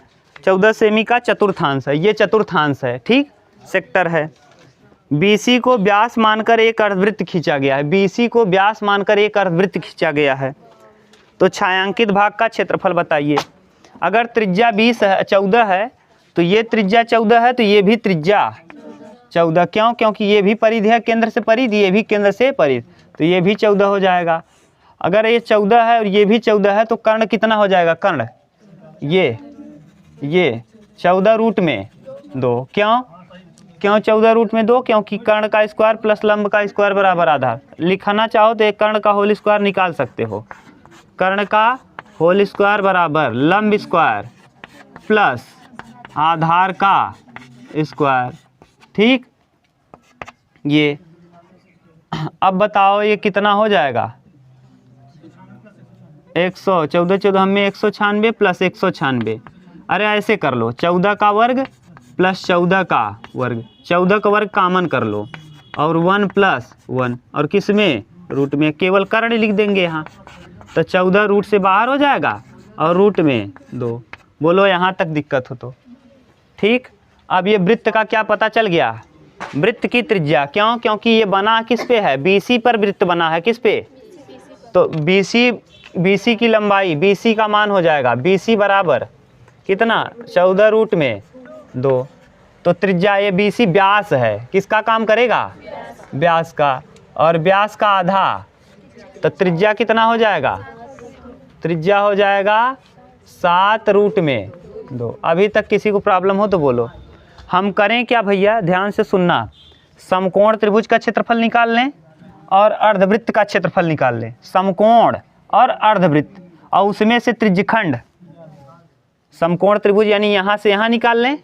14 सेमी का चतुर्थांश है, ये चतुर्थांश है, ठीक, सेक्टर है। BC को व्यास मानकर एक अर्धवृत्त खींचा गया है, BC को व्यास मानकर एक अर्धवृत्त खींचा गया है, तो छायांकित भाग का क्षेत्रफल बताइए। अगर त्रिज्या 14 है तो ये त्रिज्या 14 है, तो ये भी त्रिज्या 14, क्यों, क्योंकि ये भी परिधि है, केंद्र से परिधि, ये भी केंद्र से परिधि, तो ये भी 14 हो जाएगा। अगर ये 14 है और ये भी 14 है तो कर्ण कितना हो जाएगा, कर्ण ये 14 रूट में 2, क्यों 14 रूट में 2, क्योंकि कर्ण का स्क्वायर प्लस लंब का स्क्वायर बराबर आधार। लिखना चाहो तो एक कर्ण का होल स्क्वायर निकाल सकते हो, कर्ण का होल स्क्वायर बराबर लंब स्क्वायर प्लस आधार का स्क्वायर, ठीक। ये अब बताओ ये कितना हो जाएगा, 100, 14 हमें 196 प्लस 196, अरे ऐसे कर लो, 14 का वर्ग प्लस 14 का वर्ग, 14 का वर्ग कामन कर लो और 1 प्लस 1, और किस में रूट में, केवल कर्ण लिख देंगे यहाँ, तो 14 रूट से बाहर हो जाएगा और रूट में 2। बोलो यहाँ तक दिक्कत हो तो, ठीक। अब ये वृत्त का क्या पता चल गया, वृत्त की त्रिज्या, क्यों, क्योंकि ये बना किस पे है, BC पर वृत्त बना है, किस पे, तो BC की लंबाई, BC का मान हो जाएगा BC बराबर कितना 14 रूट में 2, तो त्रिज्या ये BC व्यास है, किसका काम करेगा, व्यास का, और व्यास का आधा, तो त्रिज्या कितना हो जाएगा, त्रिज्या हो जाएगा 7 रूट में 2। अभी तक किसी को प्रॉब्लम हो तो बोलो। हम करें क्या भैया, ध्यान से सुनना, समकोण त्रिभुज का क्षेत्रफल निकाल लें और अर्धवृत्त का क्षेत्रफल निकाल लें, समकोण और अर्धवृत्त, और उसमें से त्रिज्यखंड, समकोण त्रिभुज यानी यहाँ से यहाँ निकाल लें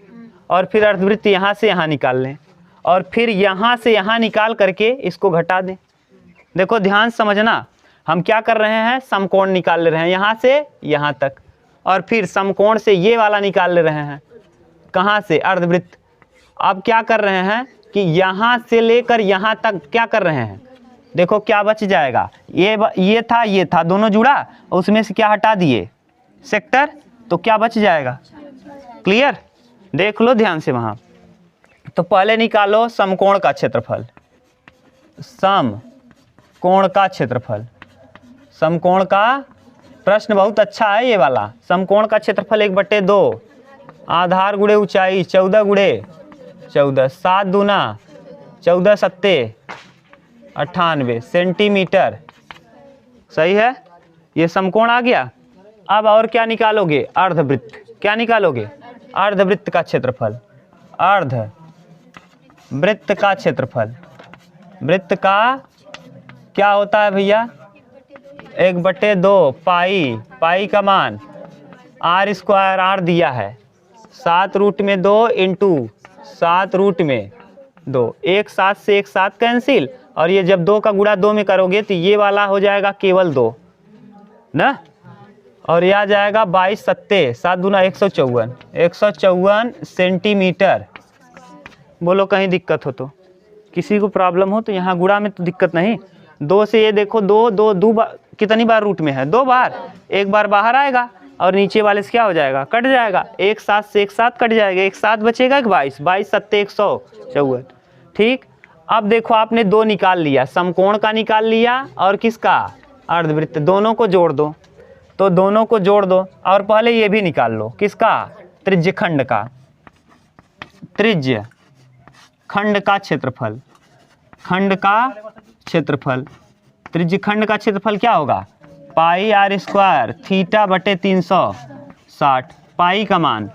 और फिर अर्धवृत्त यहाँ से यहाँ निकाल लें और फिर यहाँ से यहाँ निकाल करके इसको घटा दें। देखो ध्यान समझना, हम क्या कर रहे हैं, समकोण निकाल ले रहे हैं यहाँ से यहाँ तक, और फिर समकोण से ये वाला निकाल ले रहे हैं, कहाँ से, अर्धवृत्त। अब क्या कर रहे हैं कि यहाँ से लेकर यहाँ तक क्या कर रहे हैं, देखो क्या बच जाएगा, ये था दोनों जुड़ा, उसमें से क्या हटा दिए, सेक्टर, तो क्या बच जाएगा, क्लियर, देख लो ध्यान से वहाँ। तो पहले निकालो समकोण का क्षेत्रफल, समकोण का क्षेत्रफल, समकोण का प्रश्न बहुत अच्छा है ये वाला। समकोण का क्षेत्रफल 1/2, आधार गुणे ऊंचाई 14 गुणे 14, 7 दूना 14 सत्ते 98 सेंटीमीटर, सही है, ये समकोण आ गया। अब और क्या निकालोगे, अर्धवृत्त, क्या निकालोगे, अर्धवृत्त का क्षेत्रफल, अर्धवृत्त का क्षेत्रफल, वृत्त का क्या होता है भैया, 1/2 पाई का मान r², r दिया है 7 रूट में 2 इंटू 7 रूट में 2, एक 7 से एक 7 कैंसिल, और ये जब 2 का गुणा 2 में करोगे तो ये वाला हो जाएगा केवल 2 ना, और यह आ जाएगा 22 सत्ते 7 दूना 154 सेंटीमीटर। बोलो कहीं दिक्कत हो तो, किसी को प्रॉब्लम हो तो, यहाँ गुणा में तो दिक्कत नहीं। 2 से ये देखो 2 कितनी बार रूट में है, 2 बार, एक बार बाहर आएगा, और नीचे वाले से क्या हो जाएगा, कट जाएगा, एक साथ से एक साथ कट जाएगा, एक साथ बचेगा कि 22, 22 सत्ते 154। ठीक, अब देखो आपने दो निकाल लिया, समकोण का निकाल लिया और किसका, अर्धवृत्त, दोनों को जोड़ दो, तो दोनों को जोड़ दो और पहले ये भी निकाल लो, किसका, त्रिज्यखंड का, त्रिज्य खंड का क्षेत्रफल, खंड का क्षेत्रफल, त्रिज्यखंड का क्षेत्रफल क्या होगा, पाई आर स्क्वायर थीटा बटे 360, पाई का मान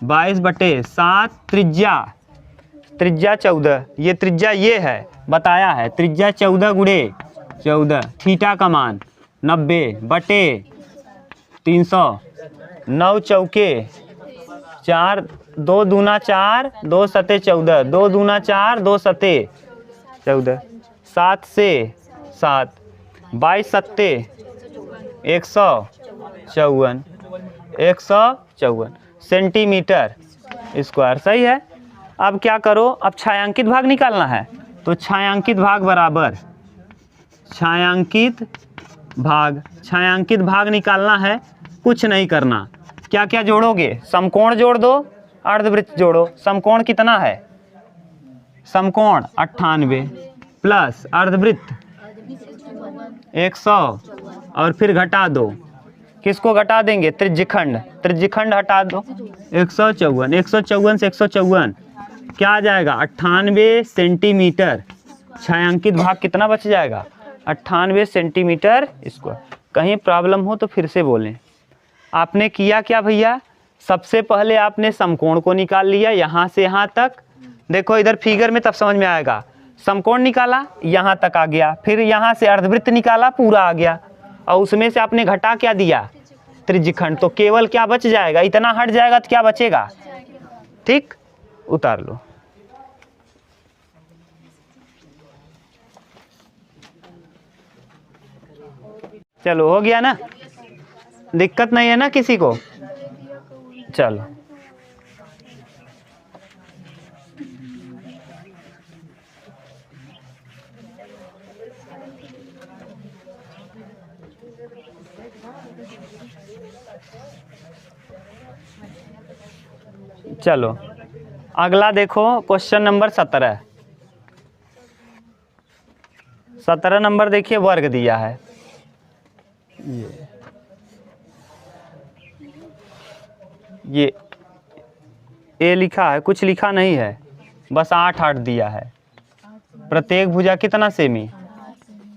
22/7, त्रिज्या, त्रिज्या 14, ये त्रिज्या ये है बताया है, त्रिज्या 14 गुणे 14, थीटा का मान 90/300, 9 चौके 4, 2 दूना 4, 2 सते 14, 2 दूना 4, 2 सते 14, 7 से 7, 22 सत्ते 154, 154 सेंटीमीटर स्क्वायर। सही है। अब क्या करो, अब छायांकित भाग निकालना है, तो छायांकित भाग बराबर छायांकित भाग निकालना है, कुछ नहीं करना। क्या क्या जोड़ोगे, समकोण जोड़ दो, अर्धवृत्त जोड़ो। समकोण कितना है, समकोण 98 प्लस अर्धवृत्त 100 और फिर घटा दो, किसको घटा देंगे, त्रिज्यखंड, त्रिज्यखंड हटा दो, 154, 154 से 154 क्या आ जाएगा, 98 सेंटीमीटर। छायांकित भाग कितना बच जाएगा, 98 सेंटीमीटर स्क्वायर। कहीं प्रॉब्लम हो तो फिर से बोलें। आपने किया क्या भैया, सबसे पहले आपने समकोण को निकाल लिया यहाँ से यहाँ तक, देखो इधर फिगर में तब समझ में आएगा, समकोण निकाला यहाँ तक आ गया, फिर यहाँ से अर्धवृत्त निकाला पूरा आ गया, और उसमें से आपने घटा क्या दिया, त्रिज्यखंड, तो केवल क्या बच जाएगा, इतना हट जाएगा तो क्या बचेगा, ठीक, उतार लो। चलो हो गया ना, दिक्कत नहीं है ना किसी को, चलो चलो अगला देखो, क्वेश्चन नंबर 17। 17 नंबर देखिए, वर्ग दिया है, ये ए लिखा है, कुछ लिखा नहीं है, बस 8 8 दिया है। प्रत्येक भुजा कितना सेमी,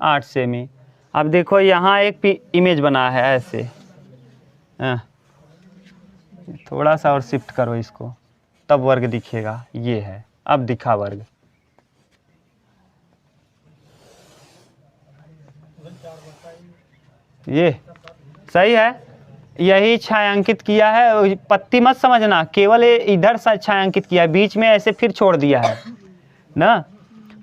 8 सेमी। अब देखो यहाँ एक इमेज बना है ऐसे, थोड़ा सा और शिफ्ट करो इसको, तब वर्ग दिखेगा, ये है, अब दिखा वर्ग। ये सही है, यही छायांकित किया है, पत्ती मत समझना, केवल इधर छायांकित किया है, बीच में ऐसे फिर छोड़ दिया है ना।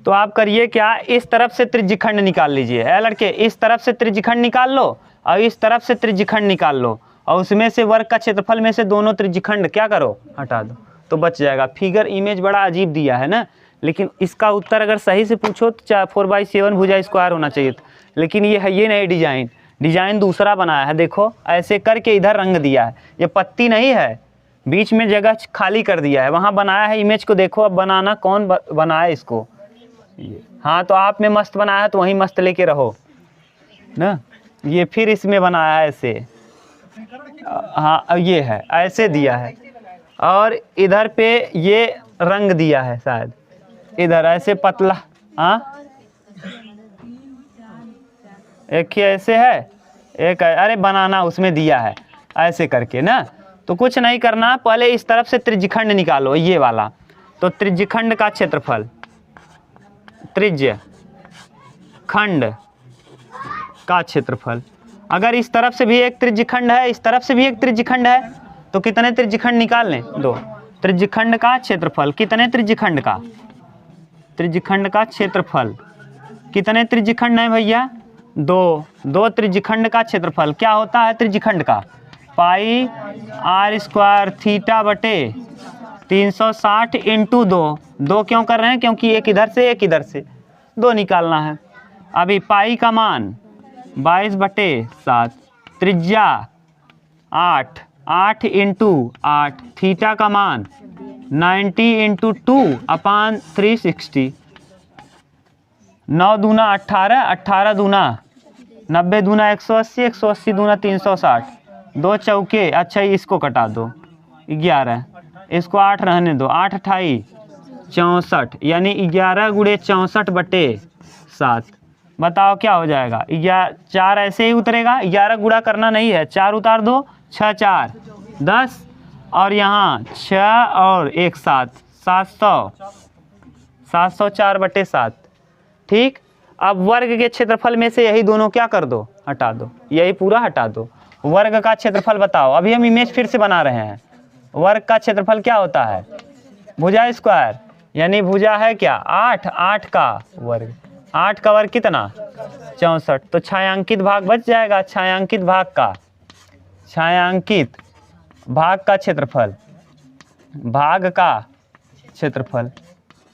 तो आप करिए क्या, इस तरफ से त्रिज्यखंड निकाल लीजिए, है लड़के, इस तरफ से त्रिज्यखंड निकाल लो और इस तरफ से त्रिज्यखंड निकाल लो, और उसमें से वर्ग का क्षेत्रफल में से दोनों त्रिज्यखंड क्या करो, हटा दो, तो बच जाएगा। फिगर इमेज बड़ा अजीब दिया है ना, लेकिन इसका उत्तर अगर सही से पूछो तो 4/7 भुजा स्क्वायर होना चाहिए था, लेकिन ये है, ये नहीं डिजाइन दूसरा बनाया है। देखो ऐसे करके इधर रंग दिया है, ये पत्ती नहीं है, बीच में जगह खाली कर दिया है, वहाँ बनाया है इमेज को। देखो अब बनाना कौन बनाया इसको, ये हाँ, तो आप में मस्त बनाया है तो वहीं मस्त लेके रहो ना। ये फिर इसमें बनाया है ऐसे, हाँ ये है ऐसे दिया है, और इधर पे ये रंग दिया है शायद, इधर ऐसे पतला, हाँ एक ही ऐसे है, एक अरे बनाना उसमें दिया है ऐसे करके ना। तो कुछ नहीं करना, पहले इस तरफ से त्रिज्यखंड निकालो, ये वाला, तो त्रिज्यखंड का क्षेत्रफल, त्रिज्य खंड का क्षेत्रफल, अगर इस तरफ से भी एक त्रिज्यखंड है, इस तरफ से भी एक त्रिज्यखंड है, तो कितने त्रिज्यखंड निकाल लें, 2। त्रिज्यखंड का क्षेत्रफल, कितने त्रिज्यखंड का, त्रिज्यखंड का क्षेत्रफल, कितने त्रिज्यखंड है भैया, 2 त्रिज्यखंड का क्षेत्रफल क्या होता है, त्रिज्यखंड का पाई आर स्क्वायर थीटा बटे 360 इंटू 2 क्यों कर रहे हैं, क्योंकि एक इधर से एक इधर से 2 निकालना है। अभी पाई का मान 22/7, त्रिज्या 8, 8 इंटू 8, थीटा का मान 90 इंटू 2/360, 9 दूना 18, 18 दूना 90, दूना 180, 180 दूना 360, 2 चौके, अच्छा इसको कटा दो 11, इसको 8 रहने दो, 8 28 64, यानी 11 गुणे 64/7। बताओ क्या हो जाएगा? 4 ऐसे ही उतरेगा, 11 गुणा करना नहीं है, 4 उतार दो, 6 4 10, और यहाँ 6 और 1 7, 700, 704/7। ठीक, अब वर्ग के क्षेत्रफल में से यही दोनों क्या कर दो, हटा दो, यही पूरा हटा दो। वर्ग का क्षेत्रफल बताओ, अभी हम इमेज फिर से बना रहे हैं। वर्ग का क्षेत्रफल क्या होता है? भुजा स्क्वायर, यानी भुजा है क्या 8, 8 का वर्ग, 8 का वर्ग कितना 64, तो छायांकित भाग बच जाएगा। छायांकित भाग का क्षेत्रफल, भाग का क्षेत्रफल,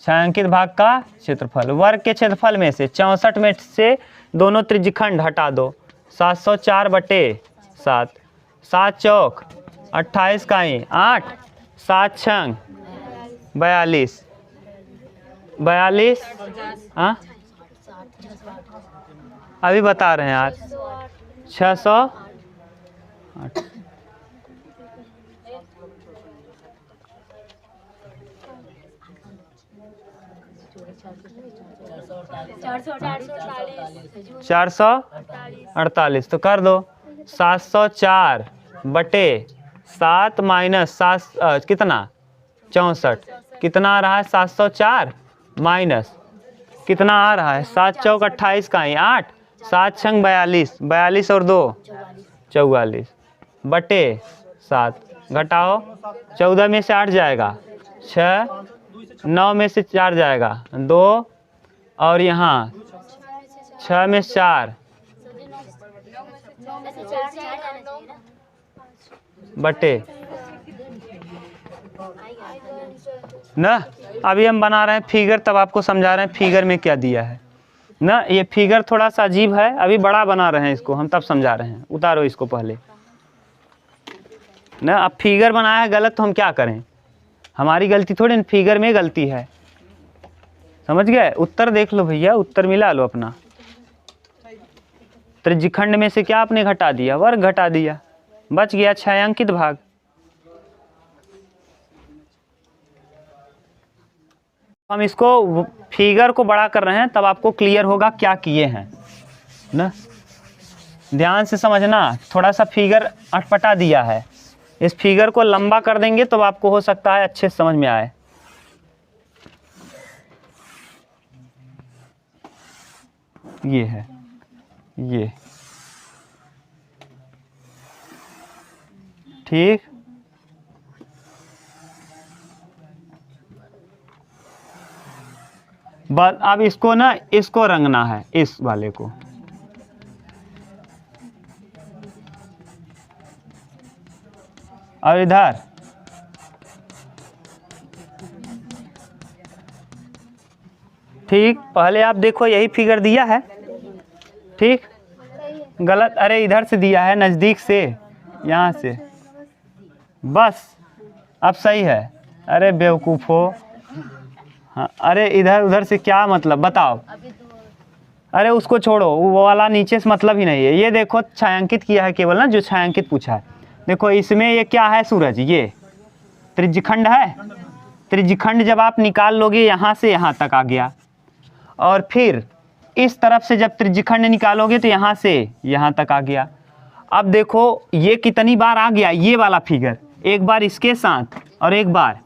छायांकित भाग का क्षेत्रफल। वर्ग के क्षेत्रफल में से 64 में से दोनों त्रिज्यखंड हटा दो, 704/7, 7 चौक 28 का 8, 7 छंग 42, 42, हाँ अभी बता रहे हैं यार, 608, 448, तो कर दो 704/7 माइनस 7 कितना 64, कितना आ रहा है 704 माइनस कितना आ रहा है 7 चौक 28 का 8, 7 छंग 42, 42 और 2 44/7, घटाओ 14 में से 8 जाएगा 6, 9 में से 4 जाएगा 2, और यहाँ 6 में से 4 बटे ना। अभी हम बना रहे हैं फिगर, तब आपको समझा रहे हैं फिगर में क्या दिया है ना। ये फिगर थोड़ा सा अजीब है, अभी बड़ा बना रहे हैं इसको हम, तब समझा रहे हैं। उतारो इसको पहले ना। अब फिगर बनाया है गलत तो हम क्या करें, हमारी गलती थोड़ी, फिगर में गलती है, समझ गए। उत्तर देख लो भैया, उत्तर मिला लो अपना। त्रिज्यखंड में से क्या आपने घटा दिया, वर्ग घटा दिया, बच गया छायांकित भाग। हम इसको फिगर को बड़ा कर रहे हैं, तब आपको क्लियर होगा क्या किए हैं ना। ध्यान से समझना, थोड़ा सा फिगर अटपटा दिया है, इस फिगर को लंबा कर देंगे तो आपको हो सकता है अच्छे से समझ में आए। ये है, ये ठीक। बस अब इसको ना, इसको रंगना है, इस वाले को। और इधर ठीक, पहले आप देखो यही फिगर दिया है, ठीक गलत, अरे इधर से दिया है नज़दीक से, यहाँ से, बस अब सही है। अरे बेवकूफ़ हो, हाँ अरे इधर उधर से क्या मतलब बताओ। अरे उसको छोड़ो, वो वाला नीचे से मतलब ही नहीं है। ये देखो छायांकित किया है केवल ना, जो छायांकित पूछा है। देखो इसमें ये क्या है सूरज, ये त्रिज्यखंड है। त्रिज्यखंड जब आप निकाल लोगे यहाँ से यहाँ तक आ गया, और फिर इस तरफ से जब त्रिज्यखंड निकालोगे तो यहाँ से यहाँ तक आ गया। अब देखो ये कितनी बार आ गया ये वाला फिगर, एक बार इसके साथ और एक बार,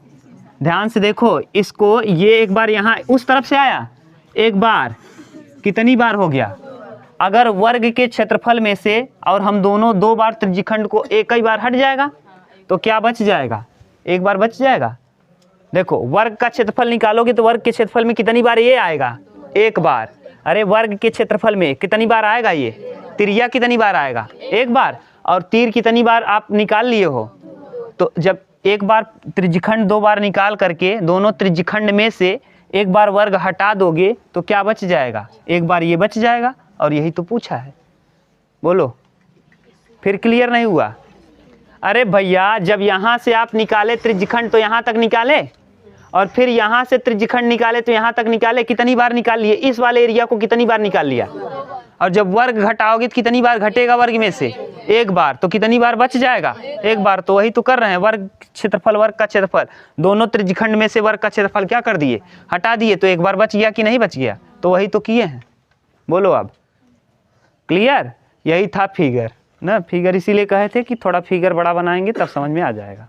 ध्यान से देखो इसको, ये एक बार यहाँ उस तरफ से आया, एक बार, कितनी बार हो गया। अगर वर्ग के क्षेत्रफल में से और हम दोनों दो बार त्रिज्यखंड को एक ही बार हट जाएगा तो क्या बच जाएगा, एक बार बच जाएगा। देखो वर्ग का क्षेत्रफल निकालोगे तो वर्ग के क्षेत्रफल में कितनी बार ये आएगा, एक बार। अरे वर्ग के क्षेत्रफल में कितनी बार आएगा ये, तिरिया कितनी बार आएगा, एक बार। और तीर कितनी बार आप निकाल लिए हो, तो जब एक बार त्रिज्यखंड दो बार निकाल करके दोनों त्रिज्यखंड में से एक बार वर्ग हटा दोगे तो क्या बच जाएगा, एक बार ये बच जाएगा। और यही तो पूछा है, बोलो फिर क्लियर नहीं हुआ। अरे भैया जब यहाँ से आप निकाले त्रिज्यखंड तो यहाँ तक निकाले, और फिर यहाँ से त्रिज्यखंड निकाले तो यहाँ तक निकाले। कितनी बार निकाल लिए? इस वाले एरिया को कितनी बार निकाल लिया? और जब वर्ग घटाओगे तो कितनी बार घटेगा वर्ग में से? एक बार। तो कितनी बार बच जाएगा? एक बार। तो वही तो कर रहे हैं, वर्ग क्षेत्रफल वर्ग का क्षेत्रफल, दोनों त्रिज्यखंड में से वर्ग का क्षेत्रफल क्या कर दिए? हटा दिए। तो एक बार बच गया कि नहीं बच गया? तो वही तो किए हैं। बोलो अब क्लियर? यही था फिगर ना। फिगर इसीलिए कहे थे कि थोड़ा फिगर बड़ा बनाएंगे तब समझ में आ जाएगा।